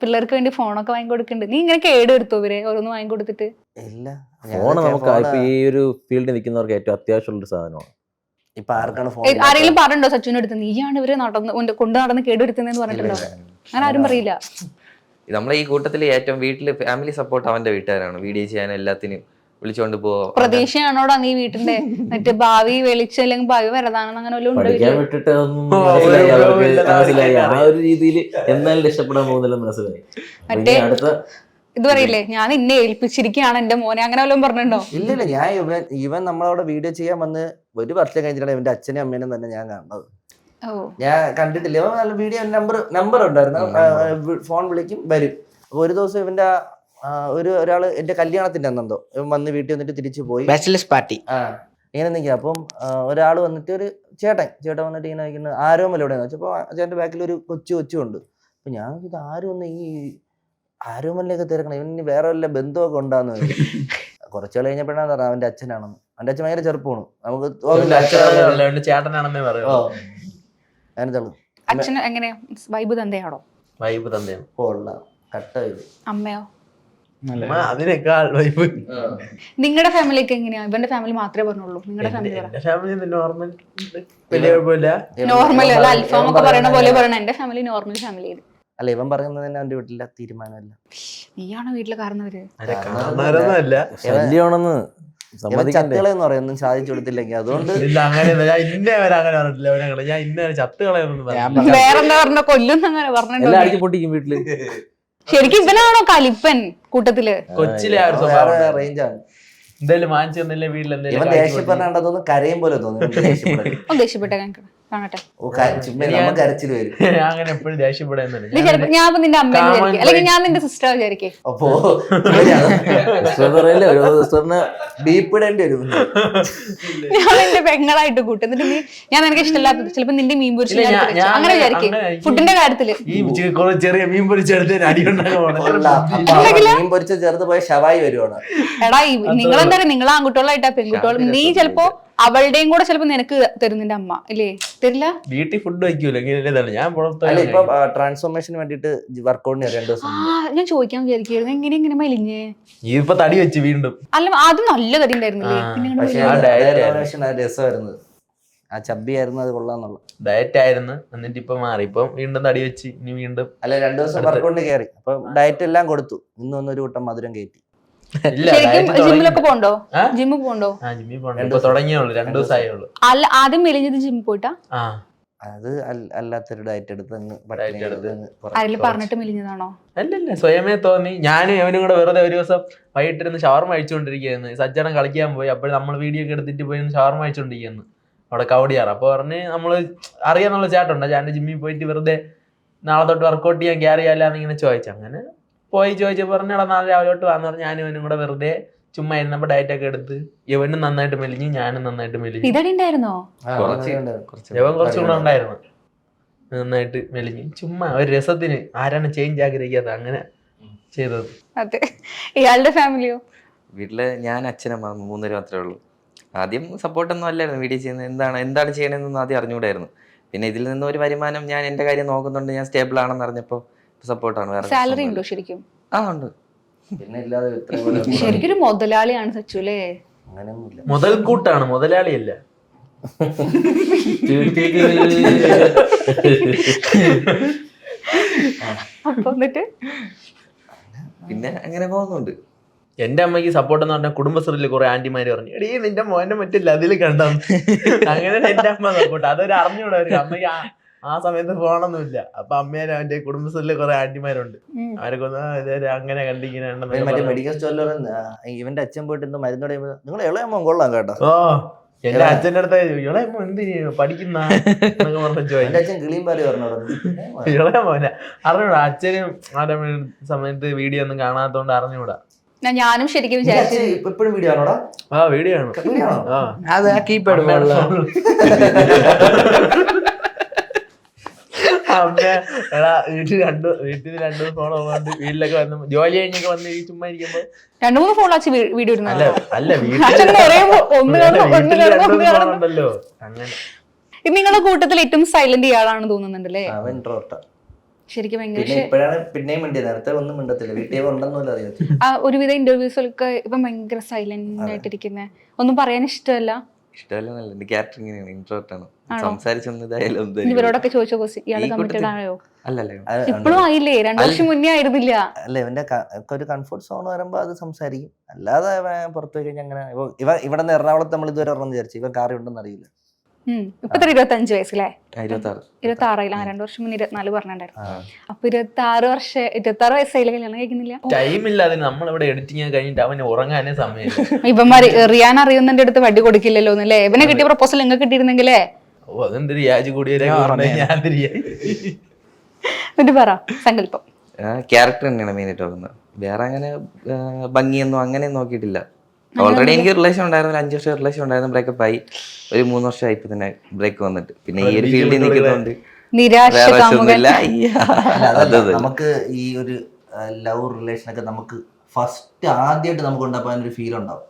പിള്ളേർക്ക് വേണ്ടി ഫോണൊക്കെ വാങ്ങി കൊടുക്കുന്നുണ്ട്. നീ ഇങ്ങനെ കേടെടുത്തോ ഇവരെ ഓരോന്ന് വാങ്ങി കൊടുത്തിട്ട്? ഇല്ല ഫോണ് നമുക്ക് ഇപ്പൊ ഈ ഒരു ഫീൽഡിൽ നിൽക്കുന്നവർക്ക് ഏറ്റവും അത്യാവശ്യമുള്ള ഒരു സാധനമാണ്. ഇപ്പൊ ആർക്കാണ് ഫോൺ ആരെങ്കിലും പറഞ്ഞോ സച്ചുവിന്റെ അടുത്ത് നീയാണ് ഇവരെ കൊണ്ട് നടന്ന് കേടുവരുത്തുന്നതെന്ന് പറഞ്ഞിട്ടുണ്ടോ? അങ്ങനെ ആരും പറയില്ല. നമ്മളെ ഈ കൂട്ടത്തിൽ ഏറ്റവും വീട്ടില് ഫാമിലി സപ്പോർട്ട് അവന്റെ വീട്ടുകാരാണ്. വീഡിയോ ചെയ്യാൻ എല്ലാത്തിനും വിളിച്ചോണ്ട് പോവാ. പ്രതീക്ഷയാണോടാ നീ വീട്ടിന്റെ മറ്റേ ഭാവി വെളിച്ചം അല്ലെങ്കിൽ ഭാവി വരതാണെന്ന് അങ്ങനെ വല്ലതും ഉണ്ടോ പഠിക്കാൻ വീട്ടില്? വിട്ടിട്ട് അതൊന്നും മനസ്സിലായി, അവർക്ക് മനസ്സിലായി. ആ ഒരു രീതിയിൽ എന്തായാലും രക്ഷപ്പെടാൻ പോകുന്നില്ലെന്ന് മനസ്സിലായി. അപ്പൊ ഇനി അടുത്ത ഇത് പറയില്ലേ ഞാൻ ഇന്നെ ഏൽപ്പിച്ചിരിക്കുകയാണ് എന്റെ മോനെ, അങ്ങനെ വല്ലതും പറഞ്ഞിട്ടുണ്ടോ? ഇല്ലില്ല. ഞാൻ ഇവൻ നമ്മളവിടെ വീഡിയോ ചെയ്യാൻ വന്ന് ഒരു വർഷം കഴിഞ്ഞിട്ടാണ് ഇവന്റെ അച്ഛനും അമ്മേനും തന്നെ ഞാൻ കാണുന്നത്. ഓ ഞാൻ കണ്ടിട്ടില്ല. ഇവൻ നല്ല വീഡിയോ നമ്പർ ഉണ്ടായിരുന്നു. ഫോൺ വിളിക്കും വരും. അപ്പൊ ഒരു ദിവസം ഇവന്റെ ഒരാള് എന്റെ കല്യാണത്തിന്റെ അന്നെന്തോ ഇവൻ വന്ന് വീട്ടിൽ വന്നിട്ട് തിരിച്ചു പോയി. Bachelors party. ഇങ്ങനെ നിൽക്കുക. അപ്പം ഒരാൾ വന്നിട്ട് ഒരു ചേട്ടൻ വന്നിട്ട് ഇങ്ങനെ നിൽക്കുന്നത് ആരോമല്ല ഇവിടെ വെച്ചപ്പോൾ ചേട്ടൻ്റെ ബാക്കിൽ ഒരു കൊച്ചു ഉണ്ട്. അപ്പൊ ഞാൻ ഇത് ആരും ഒന്ന് ഈ ആരോമലിനെയൊക്കെ തിരക്കണം, ഇവന് വേറെ വല്ല ബന്ധമൊക്കെ ഉണ്ടാന്ന് കുറച്ചാൾ കഴിഞ്ഞപ്പോഴാണ് പറഞ്ഞത് അവന്റെ അച്ഛനാണെന്ന്. അവന്റെ അച്ഛൻ ഭയങ്കര ചെറുപ്പമാണ്. നമുക്ക് ചേട്ടനാണെന്നേ പറയൂ. അങ്ങനത്തെ അച്ഛന് എങ്ങനെ വൈബ് തന്തയാണോ? വൈബ് തന്നെയാണ്. കൊള്ളാം കട്ട ഇത്. അമ്മയോ? അതിനേക്കാൾ വൈബ്. നിങ്ങളുടെ ഫാമിലിയൊക്കെ എങ്ങനെയാ? ഇവന്റെ ഫാമിലി മാത്രമേ പറഞ്ഞുള്ളൂ. നിങ്ങളുടെ ഫാമിലി എന്റെ ഫാമിലി നോർമൽ, വലിയ കുഴപ്പമില്ല. നോർമൽ അല്ല അൽഫാം ഒക്കെ പറയണ പോലെ പറയണ. എന്റെ ഫാമിലി നോർമൽ ഫാമിലി. അല്ല ഇവൻ പറയുന്നത് തന്നെ അവന്റെ വീട്ടിലെ തീരുമാനമല്ല. നീയാണോ വീട്ടിലെ കാരണവര്? കാരണവരൊന്നുമല്ല, ശല്യമാണെന്ന് ഇവൻ സമ്മതിക്കണ്ടേ. ചത്തുകളെന്ന് പറയൊന്നും സാധിച്ചു കൊടുത്തില്ലെങ്കിൽ അതുകൊണ്ട് ഇല്ല അങ്ങനെയൊന്നും ഞാൻ അങ്ങനെ പറഞ്ഞിട്ടില്ല. ഞാൻ ഇന്ന ചത്തുകളയൊന്നും പറഞ്ഞു. വേറെന്താ പറഞ്ഞ കൊല്ലുന്ന അങ്ങനെ പറഞ്ഞിട്ടുണ്ടോ? എല്ലാം അടിച്ചു പൊട്ടിക്കും വീട്ടില്. ശരിക്കും ഇവനാണോ കലിപ്പൻ കൂട്ടത്തില്? കൊച്ചിലെ ആ ഒരു വേറെ സ്വഭാവം റേഞ്ചാണ്. എന്തായാലും വാങ്ങിച്ചു തന്നില്ല വീട്ടിൽ ഇവൻ എന്തെങ്കിലും ദേഷ്യപ്പെടാണ്ടതൊന്നും കരയും പോലെ തോന്നുന്നു. ദേഷ്യപ്പെട്ട കാണട്ടെ. നമുക്ക് കരച്ചിൽ വരും. ഞാൻ അങ്ങനെ എപ്പോഴും ദേഷ്യപ്പെടുന്നില്ല. നീ ചിലപ്പോ ഞാൻ ഇപ്പൊ നിന്റെ അമ്മ വിചാരിക്കും, അല്ലെങ്കിൽ ഞാൻ നിന്റെ സിസ്റ്റർ വിചാരിക്കേ. അപ്പോ സിസ്റ്ററിനെ ഒരു സിസ്റ്ററിനെ ബീപ്പിടേണ്ടി വരും. ഞാൻ നിന്റെ പെങ്ങളായിട്ട് കൂട്ടും. എന്നിട്ട് നീ ഞാൻ നിനക്ക് ഇഷ്ടമില്ലാത്തത് ചിലപ്പോ നിന്റെ മീൻ പൊരിച്ച് ഇല്ല, ഞാൻ ഞാൻ അങ്ങനെ വിചാരിക്കേ. ഫുഡിന്റെ കാര്യത്തില് ഈ കുറെ ചെറിയ മീൻ പൊരിച്ചെടുത്ത് അടി മീൻ പൊരിച്ച ചെറുത് പോയ ശവായി വരുവാണ്. എടാ നിങ്ങളെന്താ നിങ്ങൾ ആൺകുട്ടികളായിട്ടാ പെൺകുട്ടികൾ. നീ ചിലപ്പോ അവളുടെയും കൂടെ ചിലപ്പോ നിനക്ക് തരും നിന്റെ അമ്മ ഇല്ലേ? തരില്ല. വീട്ടിൽ ഫുഡ് വയ്ക്കൂല ഇങ്ങനെ. ഞാൻ അല്ല ഇപ്പൊ ട്രാൻസ്ഫോർമേഷന് വേണ്ടിട്ട് വർക്കൗട്ടിന് 2 ദിവസം ഞാൻ ചോദിക്കാൻ വിചാരിക്കായിരുന്നു എങ്ങനെ മലിഞ്ഞേ? ഇപ്പൊ തടി വെച്ച് വീണ്ടും. അല്ല അത് നല്ല തടി ഉണ്ടായിരുന്നില്ലേ? പക്ഷെ ആ രസമായിരുന്നത്. ആ ചബ്ബി ആയിരുന്നു, അത് കൊള്ളാന്നുള്ള ഡയറ്റ് ആയിരുന്നു. എന്നിട്ട് ഇപ്പൊ മാറി, ഇപ്പൊ വീണ്ടും തടി വെച്ച് ഇനി വീണ്ടും. അല്ല 2 ദിവസം വർക്കൗട്ടിന് കയറി. അപ്പൊ ഡയറ്റ് എല്ലാം കൊടുത്തു. ഇന്നൊന്നൊരു കൂട്ടം മധുരം കയറ്റി. ശരിക്കും ജിമ്മിലൊക്കെ പോണ്ടോ? ജിമ്മിൽ പോണ്ടോ? ജിമ്മിൽ പോകണ്ട. ഇപ്പൊ തുടങ്ങിയുള്ളൂ, 2 ദിവസമായുള്ളൂ. അല്ല ആദ്യം മെലിഞ്ഞത് ജിമ്മിൽ പോയിട്ടാ? അത് അല്ലാത്തൊരു ഡയറ്റ് എടുത്ത് ആരെങ്കിലും പറഞ്ഞിട്ട് മെലിഞ്ഞതാണോ? അല്ലല്ല, സ്വയമേ തോന്നി. ഞാനും അവനും കൂടെ വെറുതെ ഒരു ദിവസം വൈകിട്ടിരുന്ന് ഷവർമ കഴിച്ചുകൊണ്ടിരിക്കുകയായിരുന്നു. സജ്ജനം കളിക്കാൻ പോയി. അപ്പോൾ നമ്മൾ വീഡിയോ ഒക്കെ എടുത്തിട്ട് പോയി ഷവർമ കഴിച്ചുകൊണ്ടിരിക്കുന്നു അവിടെ കവടിയാറ്. അപ്പോൾ പറഞ്ഞ് നമ്മള് അറിയാന്നുള്ള ചേട്ടനുണ്ട്, ചേട്ടൻ ജിമ്മിൽ പോയിട്ട് വെറുതെ നാളെ തൊട്ട് വർക്കൗട്ട് ചെയ്യാൻ കയറി ചെയ്യാല്ലാന്ന് ഇങ്ങനെ ചോദിച്ചു. അങ്ങനെ പോയി ചോദിച്ചു പറഞ്ഞാൽ നാളെ രാവിലോട്ട് വന്നു പറഞ്ഞ് ഞാനും ഇവനും കൂടെ വെറുതെ ചുമ്മാ ഇരുന്നപ്പോ ഡയറ്റ് ഒക്കെ എടുത്ത് ഇവനും നന്നായിട്ട് മെലിഞ്ഞു, ഞാനും നന്നായിട്ട് മെലിഞ്ഞു. ഇതടി ഉണ്ടായിരുന്നോ? ഇവൻ കുറച്ചും കൂടെ ഉണ്ടായിരുന്നു, നന്നായിട്ട് മെലിഞ്ഞു. ചുമ്മാ ഒരു രസത്തിന്. ആരാണ് ചേഞ്ച് ആഗ്രഹിക്കാത്ത അങ്ങനെ ചെയ്തത്. അതെ. ഇയാളുടെ ഫാമിലിയോ? വീട്ടില് ഞാൻ അച്ഛനമ്മ 3 പേര് മാത്രമേ ഉള്ളൂ. ആദ്യം സപ്പോർട്ടൊന്നും അല്ലായിരുന്നു. വീഡിയോ ചെയ്യുന്നത് എന്താണ് ചെയ്യണമെന്നൊന്നും ആദ്യം അറിഞ്ഞുകൂടായിരുന്നു. പിന്നെ ഇതിൽ നിന്ന് ഒരു വരുമാനം ഞാൻ എന്റെ കാര്യം നോക്കുന്നുണ്ട്, ഞാൻ സ്റ്റേബിൾ ആണെന്ന് അറിഞ്ഞപ്പോ സപ്പോർട്ടാണ്. സാലറി ഉണ്ടോ ശരിക്കും? ഉണ്ട്. പിന്നെ ഇല്ലാതെ ശരിക്കും ഒരു മുതലാളിയാണ് സച്ചു അല്ലേ? അങ്ങനെയൊന്നുമില്ല. മുതൽക്കൂട്ടാണ്, മുതലാളിയല്ല. അപ്പൊ എന്നിട്ട് പിന്നെ അങ്ങനെ പോകുന്നുണ്ട്. എന്റെ അമ്മയ്ക്ക് സപ്പോർട്ട് എന്ന് പറഞ്ഞാൽ കുടുംബശ്രീയിൽ കുറെ ആന്റിമാര് പറഞ്ഞു, എടീ നിന്റെ മോനെ മറ്റില്ല അതിൽ കണ്ടോ. അങ്ങനെ എന്റെ അമ്മ സപ്പോർട്ട്. അതൊരു അറിഞ്ഞൂടാ. ഒരു അമ്മയ്ക്ക് ആ സമയത്ത് പോകണമെന്നില്ല. അപ്പൊ അമ്മേനെ അവന്റെ കുടുംബശ്രീയിലെ കുറെ ആന്റിമാരുണ്ട്, അവരൊക്കെ അങ്ങനെ കണ്ടിങ്ങനെ. മറ്റേ മെഡിക്കൽ സ്റ്റോറിൽ ഇവന്റെ അച്ഛൻ പോയിട്ട് എന്തോ മരുന്ന് പറയുമ്പോ നിങ്ങൾ ഇളയമ്മ കൊള്ളാം കേട്ടോ. ഓ എന്റെ അച്ഛൻ്റെ അടുത്ത് ഇളയമ്മ എന്ത് പഠിക്കുന്ന എന്റെ അച്ഛൻ കിളിയും പാല് പറഞ്ഞു. ഇളയമോനെ അറിഞ്ഞൂടാ. അച്ഛനും ആ സമയത്ത് വീഡിയോ ഒന്നും കാണാത്തോണ്ട് അറിഞ്ഞൂടാ. ഞാനും ശരിക്കും വിചാരിച്ചു ഇപ്പോഴും വീഡിയോ ആണോടാ? ആ വീഡിയോ ആണ്. വീഡിയോ ആണോ? ആ അത് ആ കീപാഡ് അമ്മ എടാ വീട്ടിൽ രണ്ടു ഫോൺ പോകാണ്ട് വീട്ടിലൊക്കെ വന്ന് ജോലി കഴിഞ്ഞൊക്കെ വന്ന് ചുമ്മാ ഇരിക്കുമ്പോ 2-3 ഫോൺ വെച്ച് വീഡിയോ ഇടുന്നു. അല്ല അച്ഛൻ പറയുമ്പോ ഒന്ന് കാണുമ്പോ ഒന്ന് കാണുമ്പോ ഒന്ന് കാണുമ്പോ. ഉണ്ടല്ലോ അങ്ങനെ. ഇത് നിങ്ങളുടെ കൂട്ടത്തിൽ ഏറ്റവും സൈലന്റ് ഇയാളാണ് തോന്നുന്നുണ്ടല്ലേ? അവൻ ഇൻട്രോവേർട്ടാ. ശരിക്കും ഭയങ്കര പിന്നെ ഇപ്പോഴാണ് പിന്നെയും മിണ്ടിയത്. നേരത്തെ ഒന്നും മിണ്ടത്തില്ല. വീട്ടിൽ ഉണ്ടെന്നല്ല അറിയാം. ഒരുവിധ ഇന്റർവ്യൂസിലൊക്കെ ഇപ്പൊ ഭയങ്കര സൈലന്റ് ആയിട്ടിരിക്കുന്നത്, ഒന്നും പറയാൻ ഇഷ്ടമല്ല. ഇഷ്ടമല്ല, എന്റെ ക്യാരക്ടർ ഇങ്ങനെയാണ്, ഇൻട്രോവേർട്ട് ആണ്. സംസാരിച്ചൊന്നും ഇതായാലും ഇവരോടൊക്കെ ചോദിച്ച ക്വസ്റ്റ്യൻ ഇയാള് കമ്മിറ്റഡ് ആയോ? അല്ലല്ലേ, ഇപ്പോഴും ആയില്ലേ? 2 വർഷം മുന്നേ ആയിരുന്നില്ല. അല്ല, ഇവന്റെ ഒരു കംഫർട്ട് സോൺ വരുമ്പോ അത് സംസാരിക്കും. അല്ലാതെ പുറത്തു പോയി കഴിഞ്ഞാൽ അങ്ങനെ ഇവിടെ നിന്ന് എറണാകുളത്ത് നമ്മൾ ഇതുവരെ ഒരെണ്ണം വിചാരിച്ചു. ഇവൻ കാറി ഉണ്ടെന്ന് അറിയില്ല. ഇപ്പൊ 25 വയസ്സിലെ 26 2 വർഷം മുന്നേ 24 പറഞ്ഞിട്ടുണ്ടായിരുന്നു. അപ്പൊ 26 വയസ്സായില്ല, കല്യാണം കഴിക്കുന്നില്ല. ടൈമില്ല അതിന്. നമ്മളിവിടെ എഡിറ്റിംഗ് കഴിഞ്ഞിട്ട് അവന് ഉറങ്ങാനേ സമയമില്ല. ഇവന്മാര് റിയാൻ അറിയുന്നതിന്റെ അടുത്ത് വടി കൊടുക്കില്ലല്ലോ എന്നല്ലേ? ഇവനെ കിട്ടിയ പ്രപ്പോസൽ നിങ്ങൾക്ക് കിട്ടിയിരുന്നെങ്കിലേ. ഓ അതെന്ത് റിയാജ് കൂടിയവരെ ഞാൻ എന്നിട്ട് പറ സങ്കല്പം. ക്യാരക്ടർ തന്നെയാണ് മെയിൻ ആയിട്ട് നോക്കുന്നത്. വേറെ അങ്ങനെ ഭംഗിയൊന്നും അങ്ങനെ നോക്കിയിട്ടില്ല. ഓൾറെഡി എനിക്ക് റിലേഷൻ ഉണ്ടായിരുന്നു, 5 വർഷം റിലേഷൻ ഉണ്ടായിരുന്നു. ബ്രേക്കപ്പ് ആയി, ഒരു 3 വർഷമായി ഇപ്പൊ തന്നെ ബ്രേക്ക് വന്നിട്ട്. പിന്നെ ഈ ഒരു ഫീൽഡിൽ നിൽക്കുന്നതുകൊണ്ട് നമുക്ക് ഈ ഒരു ലവ് റിലേഷൻ ഒക്കെ നമുക്ക് ഫസ്റ്റ് ആദ്യമായിട്ട് നമുക്ക് ഉണ്ടാക്കാൻ ഒരു ഫീൽ ഉണ്ടാവും.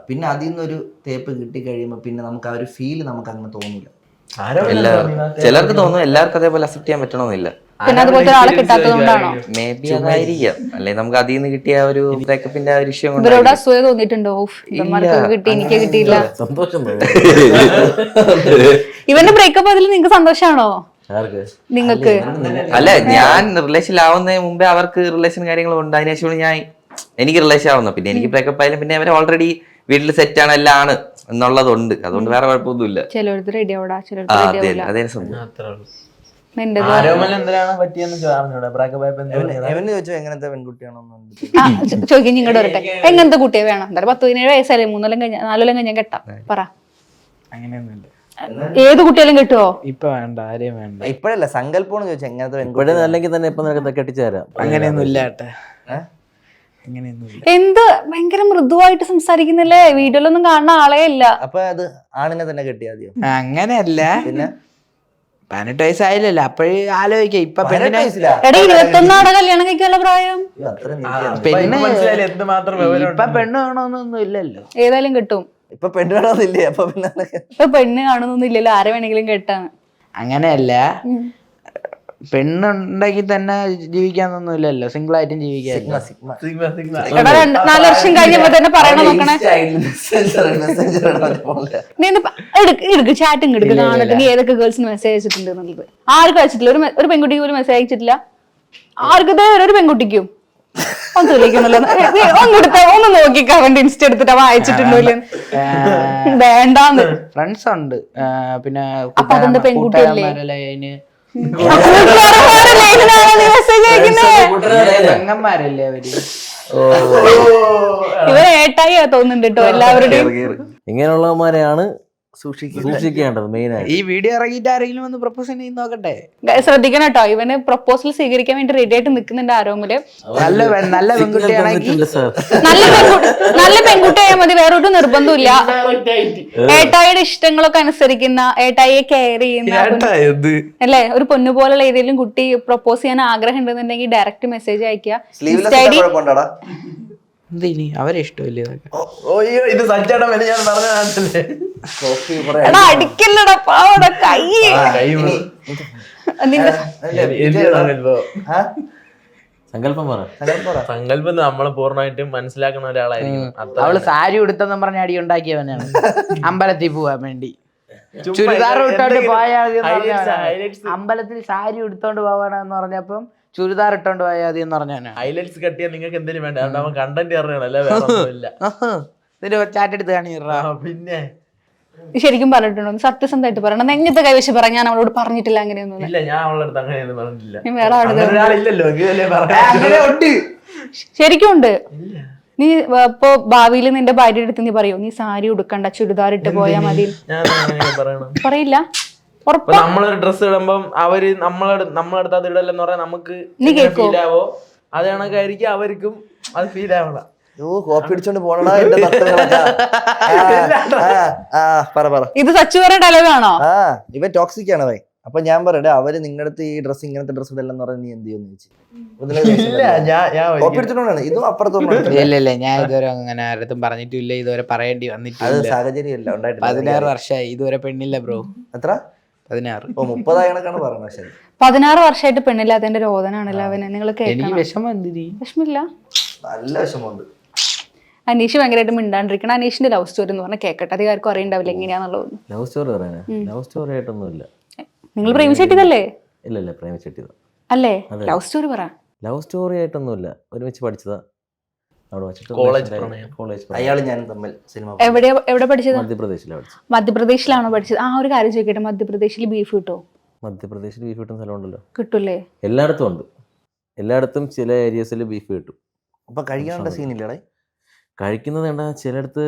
പിന്നെ അതിൽ നിന്നൊരു തേപ്പ് കിട്ടി കഴിയുമ്പോൾ പിന്നെ നമുക്ക് ആ ഒരു ഫീല് നമുക്ക് അങ്ങനെ തോന്നില്ല. ചിലർക്ക് തോന്നും, എല്ലാവർക്കും അതേപോലെ അക്സെപ്റ്റ് ചെയ്യാൻ പറ്റണമെന്നില്ല. മേ ബി അതായിരിക്കാം. അല്ലെങ്കിൽ നമുക്ക് അതിൽ നിന്ന് കിട്ടിയ ഒരു ബ്രേക്കപ്പിന്റെ ഒരു വിഷയം തോന്നിയിട്ടുണ്ടോ? കിട്ടി, എനിക്ക് കിട്ടിയില്ല. സന്തോഷം ഇവന്റെ ബ്രേക്കപ്പ് അതിൽ നിങ്ങൾക്ക് സന്തോഷാണോ? നിങ്ങൾക്ക് അല്ല, ഞാൻ റിലേഷനിലാവുന്നതിന് മുമ്പേ അവർക്ക് റിലേഷൻ കാര്യങ്ങൾ ഉണ്ട്. അതിനുശേഷമാണ് എനിക്ക് റിലേഷൻ ആവുന്നത്. പിന്നെ എനിക്ക് ബ്രേക്കപ്പ് ആയാലും പിന്നെ അവരെ ഓൾറെഡി വീട്ടിൽ സെറ്റ് ആണ്, എല്ലാം ആണ് എന്നുള്ളതുണ്ട്. അതുകൊണ്ട് വേറെ കുഴപ്പമൊന്നുമില്ല. ചിലർക്ക് റെഡി ആവടാ, അതേ സംഭവം. എങ്ങനത്തെ പെൺകുട്ടിയാണോ ചോദിക്കും. നിങ്ങളുടെ വരട്ടെ, എങ്ങനത്തെ കുട്ടിയെ വേണം? എന്തായാലും 17 വയസ്സല്ലേ, 3 കൊല്ലം കഴിഞ്ഞ 4 കൊല്ലം കഴിഞ്ഞാൽ കെട്ടാം. പറ, അങ്ങനെയൊന്നുമില്ല. ഏത് കുട്ടിയാലും കിട്ടുമോ? ഇപ്പൊ വേണ്ട, ആരെയും വേണ്ട. ഇപ്പഴല്ല, സങ്കല്പം ചോദിച്ചാൽ എങ്ങനത്തെ ഇവിടെ അല്ലെങ്കിൽ തന്നെ ഇപ്പൊ നിനക്ക് കെട്ടിച്ചു തരാം. അങ്ങനെയൊന്നും ഇല്ല ഏട്ടാ, അങ്ങനെയൊന്നുമില്ല. എന്ത് ഭയങ്കര മൃദുവായിട്ട് സംസാരിക്കുന്നില്ലേ? വീഡിയോയിലൊന്നും കാണുന്ന ആളേ ഇല്ല. അപ്പൊ അത് ആണിനെ തന്നെ കെട്ടിയാ മതിയോ? അങ്ങനെയല്ല, പിന്നെ 18 വയസ്സായില്ലല്ലോ, അപ്പോഴേ ആലോചിക്കാം. ഇപ്പൊ പെണ്ണിനെ 21 കല്യാണം കഴിക്കാനുള്ള പ്രായം. പെണ്ണ് ഇപ്പൊ പെണ്ണ് കാണുന്നൊന്നും ഇല്ലല്ലോ. ഏതായാലും കിട്ടും. ഇപ്പൊ പെണ്ണ് കാണുന്നില്ലേ? അപ്പൊ പിന്നെ ഇപ്പൊ പെണ്ണ് കാണുന്നൊന്നും ഇല്ലല്ലോ, ആരെ വേണമെങ്കിലും കെട്ടാണ്. അങ്ങനെയല്ല, പെണ്ണുണ്ടെങ്കിൽ തന്നെ ജീവിക്കാന്നൊന്നും ഇല്ലല്ലോ, സിംഗിൾ ആയിട്ടും ജീവിക്കാൻ. 4 വർഷം കഴിഞ്ഞപ്പോ തന്നെ പറയണം നോക്കണേ. ചാറ്റും എടുക്ക് കാണട്ടെ, നീ ഏതൊക്കെ ഗേൾസിന് മെസ്സേജ് അയച്ചിട്ടുണ്ട് എന്നുള്ളത്. ആർക്കും അയച്ചിട്ടില്ല, ഒരു പെൺകുട്ടിക്ക് പോലും മെസ്സേജ് അയച്ചിട്ടില്ല. ആർക്കും ഒരു പെൺകുട്ടിക്കും ഒന്ന് നോക്കിക്കാ, അവന്റെ ഇൻസ്റ്റ എടുത്തിട്ട് അവൻ അയച്ചിട്ടുണ്ടോ വേണ്ടാന്ന്. ഫ്രണ്ട്സ് ഉണ്ട്, പിന്നെ അപ്പൊ അതെന്താ പെൺകുട്ടിയല്ലേ? പെങ്ങന്മാരല്ലേ അവര്? ഇവർ ഏട്ടായി തോന്നുന്നുണ്ട് കേട്ടോ എല്ലാവരുടെയും. ഇങ്ങനെയുള്ളവന്മാരെയാണ് സൂക്ഷിക്കേണ്ടത് മെയിനായിട്ട്. ഈ വീഡിയോ ഇറങ്ങിയിട്ട് ആരെങ്കിലും ഒന്ന് പ്രപ്പോസ് ചെയ്ത് നോക്കട്ടെ. ശ്രദ്ധിക്കണം കേട്ടോ, ഇവന് പ്രപ്പോസൽ സ്വീകരിക്കാൻ വേണ്ടി റെഡി ആയിട്ട് നിൽക്കുന്നുണ്ട് ആരോമില്. നല്ല പെൺകുട്ടിയാണെങ്കിൽ നല്ല പെൺകുട്ടിയായാൽ മതി, വേറൊരു നിർബന്ധമില്ല. ഏട്ടായിയുടെ ഇഷ്ടങ്ങളൊക്കെ അനുസരിക്കുന്ന, ഏട്ടായിയെ കെയർ ചെയ്യുന്ന അല്ലേ, ഒരു പൊന്നു പോലുള്ള ഏതെങ്കിലും കുട്ടി പ്രപ്പോസ് ചെയ്യാൻ ആഗ്രഹം ഉണ്ടെന്നുണ്ടെങ്കിൽ ഡയറക്റ്റ് മെസ്സേജ് അയക്കുക. എന്തിനി അവരെ ഇഷ്ടമില്ലേ? ഇത് സജ്ജടം ഞാൻ പറഞ്ഞല്ലേ, അടിക്കല്ലടാ പാവട കൈ. സങ്കല്പം പറ. സങ്കല്പം നമ്മളെ പൂർണ്ണമായിട്ടും മനസ്സിലാക്കുന്ന ഒരാളായിരിക്കും. അവള് സാരി ഉടുത്തെന്നും പറഞ്ഞ അടി ഉണ്ടാക്കിയവനാണ് അമ്പലത്തിൽ പോവാൻ വേണ്ടി. ചുരിദാർ ഇട്ടോണ്ട് പോയാൽ അമ്പലത്തിൽ സാരി ഉടുത്തോണ്ട് പോവാനെന്ന് പറഞ്ഞപ്പം ചുരിദാർ ഇട്ടോണ്ട് പോയാൽ മതി എന്ന് പറഞ്ഞാണ്. ഹൈലൈറ്റ്സ് കട്ടിയാൽ നിങ്ങൾക്ക് എന്തെങ്കിലും വേണ്ട, അവൻ കണ്ടന്റ് അറിയണല്ലേ, വേറെ ഒന്നുമില്ല. ഇതിന്റെ ചാറ്റ് എടുത്ത് കാണിടാ. പിന്നെ ശരിക്കും പറഞ്ഞിട്ടുണ്ടോ? സത്യസന്ധമായിട്ട് പറയണം, നെഞ്ഞത്തെ കൈവശം പറയാൻ ഞാൻ അവളോട് പറഞ്ഞിട്ടില്ല അങ്ങനെയൊന്നും. ഇല്ല, ഞാൻ അവളുടെ അടുത്ത് അങ്ങനെയൊന്നും പറഞ്ഞിട്ടില്ല. വേറെ ഒരാളില്ലല്ലോ, ശരിക്കും ഉണ്ട്. നീ ഇപ്പൊ ഭാവിയിൽ നിന്റെ ഭാര്യയുടെ അടുത്ത് നീ പറയോ, നീ സാരി ഉടുക്കണ്ട, ചുരിദാർ ഇട്ട് പോയാ മതി? പറയില്ല. നമ്മളൊരു ഡ്രസ്സ് ഇടുമ്പം അവര് നമ്മളടുത്ത് അത് ഇടല്ലെന്ന് പറഞ്ഞാൽ നമുക്ക് ഫീൽ ആവോ, അത് കണക്കായിരിക്കും അവർക്കും അത് ഫീൽ ആവണം. കോപ്പി അടിച്ചോണ്ട് പോണടാ എന്റെ തത്വങ്ങളൊക്കെ. പറ. ഇത് സച്ചു പറഞ്ഞ ഡയലോഗാണോ? ഇവൻ ടോക്സിക് ആണ് ഭയ. അപ്പൊ ഞാൻ പറയട്ടെ, അവര് നിങ്ങളുടെ അടുത്ത് ഈ ഡ്രസ് ഇങ്ങനത്തെ ഡ്രസ് ഇടല്ലെന്ന് പറഞ്ഞാൽ നീ എന്ത് ചെയ്യുമെന്ന് ചോദിച്ചു. കോപ്പി അടിച്ചിട്ടുണ്ടാണ് ഇതും അപ്പുറത്തൊന്നും. ഇല്ല, ഞാൻ ഇതുവരെ അങ്ങനെ ആരടുത്തും പറഞ്ഞിട്ടില്ല, ഇതുവരെ പറയേണ്ടി അത് വന്നിട്ടില്ല. സാഹചര്യമല്ല ഉണ്ടായിട്ടില്ല. 16 വർഷമായി ഇതുവരെ പെണ്ണില്ല ബ്രോ. എത്ര? 16. 30 കണക്കാണ് പറയണത്. ശരി, 16 വർഷമായിട്ട് പെണ്ണില്ലാത്തതിന്റെ രോദനാണല്ലോ അവന്. നിങ്ങൾ എനിക്ക് കേൾക്കണം. വിഷമം എന്തിരി? വിഷമില്ല. നല്ല വിഷമമുണ്ട്. അനീഷ് ഭയങ്കരമായിട്ട് മിണ്ടാണ്ടിരിക്കണം. അനീഷിന്റെ ലവ് സ്റ്റോറി എന്ന് പറഞ്ഞാൽ കേൾക്കട്ടെ, അധികം ആർക്കും അറിയണ്ടാവില്ല എങ്ങനെയാന്നുള്ളത്. ലവ് സ്റ്റോറി പറയാനാ? ലവ് സ്റ്റോറി ആയിട്ടൊന്നുമില്ല. നിങ്ങൾ പ്രേമിച്ചിട്ടതല്ലേ? ഇല്ല, പ്രേമിച്ചിട്ടില്ല. അല്ലേ? ലവ് സ്റ്റോറി പറ. ലവ് സ്റ്റോറി ആയിട്ടൊന്നുമില്ല, ഒരുമിച്ച് പഠിച്ചതാ. അവിടെ വെച്ചിട്ട് കോളേജ് അയാള് ഞാനും തമ്മിൽ സിനിമ. എവിടെ പഠിച്ചത്? മധ്യപ്രദേശിലാണ് പഠിച്ചത്. മധ്യപ്രദേശിലാണോ പഠിച്ചത്? ഒരു കാര്യം ചോദിക്കട്ടെ, മധ്യപ്രദേശിൽ ബീഫ് കിട്ടോ? മധ്യപ്രദേശിൽ ബീഫ് കിട്ടുന്ന സ്ഥലമുണ്ടല്ലോ. കിട്ടൂലേ? എല്ലായിടത്തും ഉണ്ട്. എല്ലായിടത്തും ചില ഏരിയസിൽ ബീഫ് കിട്ടും. അപ്പൊ കഴിക്കാനുള്ള സീനില്ലേ? കഴിക്കുന്നത് എന്താ, ചിലയിടത്ത്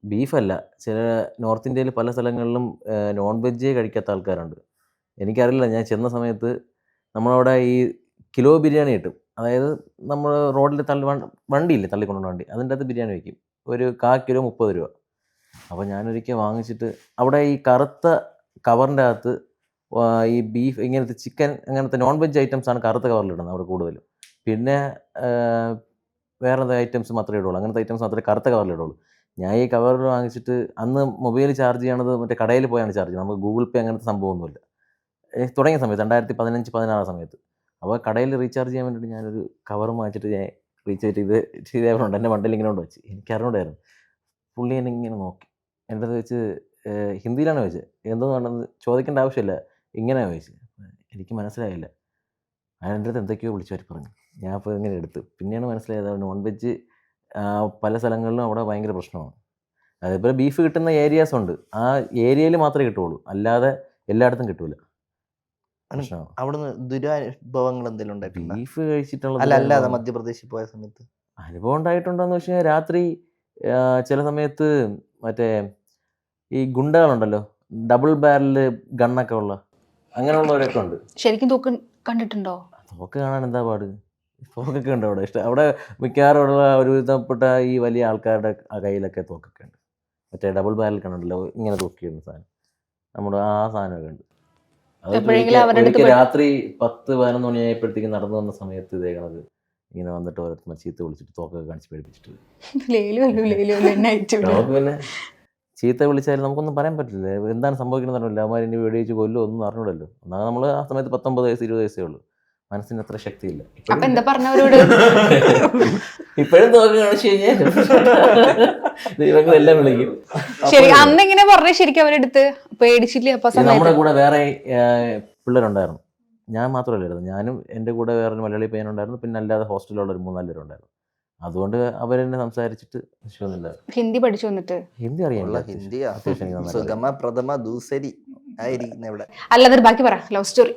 ബീഫല്ല, ചില നോർത്ത് ഇന്ത്യയിൽ പല സ്ഥലങ്ങളിലും നോൺ വെജ് കഴിക്കാത്ത ആൾക്കാരുണ്ട്. എനിക്കറിയില്ല, ഞാൻ ചെന്ന സമയത്ത് നമ്മളവിടെ ഈ കിലോ ബിരിയാണി കിട്ടും. അതായത് നമ്മൾ റോഡിൽ വണ്ടിയില്ലേ, തള്ളിക്കൊണ്ടുവന്ന വണ്ടി, അതിൻ്റെ അകത്ത് ബിരിയാണി വയ്ക്കും. ഒരു 1/4 കിലോ 30 രൂപ. അപ്പോൾ ഞാനൊരിക്കൽ വാങ്ങിച്ചിട്ട് അവിടെ ഈ കറുത്ത കവറിൻ്റെ അകത്ത് ഈ ബീഫ് ഇങ്ങനത്തെ ചിക്കൻ അങ്ങനത്തെ നോൺ വെജ് ഐറ്റംസാണ് കറുത്ത കവറിലിടുന്നത് അവിടെ കൂടുതലും. പിന്നെ വേറെ ഐറ്റംസ് മാത്രമേ ഇടുള്ളൂ, അങ്ങനത്തെ ഐറ്റംസ് മാത്രമേ കറുത്ത കവറിലിടുള്ളൂ. ഞാൻ ഈ കവർ വാങ്ങിച്ചിട്ട് അന്ന് മൊബൈൽ ചാർജ് ചെയ്യണത് മറ്റേ കടയിൽ പോയാണ് ചാർജ് ചെയ്യുന്നത്. നമുക്ക് ഗൂഗിൾ പേ അങ്ങനത്തെ സംഭവമൊന്നുമില്ല തുടങ്ങിയ സമയത്ത്, 2015-16 സമയത്ത്. അപ്പോൾ കടയിൽ റീചാർജ് ചെയ്യാൻ വേണ്ടിയിട്ട് ഞാനൊരു കവർ വാങ്ങിച്ചിട്ട് ഞാൻ റീചാർജ് ചെയ്തേക്കുന്നുണ്ട്. എൻ്റെ മണ്ടയിൽ ഇങ്ങനെ കൊണ്ട് വെച്ച്, എനിക്കറിഞ്ഞൂടായിരുന്നു. പുള്ളി എന്നെ ഇങ്ങനെ നോക്കി, എൻ്റെ അടുത്ത് വെച്ച് ഹിന്ദിയിലാണ് ചോദിച്ചത്. എന്തോന്ന് വേണമെന്ന് ചോദിക്കേണ്ട ആവശ്യമില്ല, ഇങ്ങനെയാണ് ചോദിച്ചത്. എനിക്ക് മനസ്സിലായില്ല. അയാൾ എൻ്റെ അടുത്ത് എന്തൊക്കെയോ വിളിച്ചു വരി പറഞ്ഞു. ഞാൻ അപ്പോൾ ഇങ്ങനെ എടുത്ത് പിന്നെയാണ് മനസ്സിലായത് നോൺ വെജ് പല സ്ഥലങ്ങളിലും അവിടെ ഭയങ്കര പ്രശ്നമാണ്. അതേപോലെ ബീഫ് കിട്ടുന്ന ഏരിയാസ് ഉണ്ട്, ആ ഏരിയയിൽ മാത്രമേ കിട്ടുള്ളൂ, അല്ലാതെ എല്ലായിടത്തും കിട്ടൂല. അവിടുന്ന് ദുരനുഭവങ്ങൾ എന്തെങ്കിലും ഉണ്ടായിട്ടുണ്ടോ? ബീഫ് കഴിച്ചിട്ടുള്ള അല്ലാതെ മധ്യപ്രദേശിൽ പോയ സമയത്ത് അനുഭവം ഉണ്ടായിട്ടുണ്ടോയെന്ന് വെച്ച് കഴിഞ്ഞാൽ, രാത്രി ചില സമയത്ത് മറ്റേ ഈ ഗുണ്ടകളുണ്ടല്ലോ, ഡബിൾ ബാരല് ഗണ്ണൊക്കെ ഉള്ള അങ്ങനെയുള്ളവരൊക്കെ ഉണ്ട്. ശരിക്കും തോക്ക് കണ്ടിട്ടുണ്ടോ? തോക്ക് കാണാൻ എന്താ പാട്, തോക്കൊക്കെ ഉണ്ട് അവിടെ. അവിടെ മിക്കവാറുള്ള ഒരു വിധപ്പെട്ട ഈ വലിയ ആൾക്കാരുടെ കയ്യിലൊക്കെ തോക്കൊക്കെ ഉണ്ട്. മറ്റേ ഡബിൾ ബാരൽ കണ്ടല്ലോ, ഇങ്ങനെ തൂക്കിയിടുന്ന സാധനം, നമ്മുടെ ആ സാധനമൊക്കെ ഉണ്ട്. അതൊക്കെ രാത്രി 10-11 മണിയായപ്പോഴത്തേക്ക് നടന്നു വന്ന സമയത്ത് ഇതേക്കണത് ഇങ്ങനെ വന്നിട്ട് ഓരോരുത്തർ ചീത്ത വിളിച്ചിട്ട് തോക്കൊക്കെ കാണിച്ച് പേടിപ്പിച്ചിട്ട്. നമുക്ക് പിന്നെ ചീത്ത വിളിച്ചാലും നമുക്കൊന്നും പറയാൻ പറ്റില്ല, എന്താണ് സംഭവിക്കുന്നത് അറിയില്ല. അവന്മാർ ഇനി വെടിവെച്ച് കൊല്ലോ ഒന്നും അറിഞ്ഞൂടല്ലോ. എന്നാൽ നമ്മൾ ആ സമയത്ത് 19 വയസ്സ് 20 വയസ്സേ ഉള്ളൂ, മനസ്സിന് അത്ര ശക്തിയില്ല. ഇപ്പോഴും തോക്ക് കാണിച്ചു കഴിഞ്ഞാൽ ദൈവങ്ങളെല്ലാം വിളിക്കും. അന്നെങ്ങനെ പറഞ്ഞ ശരിക്കും അവരെടുത്ത് പേടിച്ചില്ലേ? നമ്മുടെ കൂടെ വേറെ പിള്ളേരുണ്ടായിരുന്നു, ഞാൻ മാത്രമല്ലായിരുന്നു. ഞാനും എൻ്റെ കൂടെ വേറൊരു മലയാളി പയ്യനുണ്ടായിരുന്നു, പിന്നെ അല്ലാതെ ഹോസ്റ്റലിലുള്ള ഒരു 3-4 പേരുണ്ടായിരുന്നു. അതുകൊണ്ട് അവരെന്നെ സംസാരിച്ചിട്ട് വിഷയമൊന്നുമില്ല. ഹിന്ദി പഠിച്ചു വന്നിട്ട് ഹിന്ദി അറിയാം, ഹിന്ദിയാ പ്രഥമ ദൂസരി ആയിരിക്കുന്ന ഇവിടെ. അല്ലാതെ ബാക്കി പറ ലവ് സ്റ്റോറി.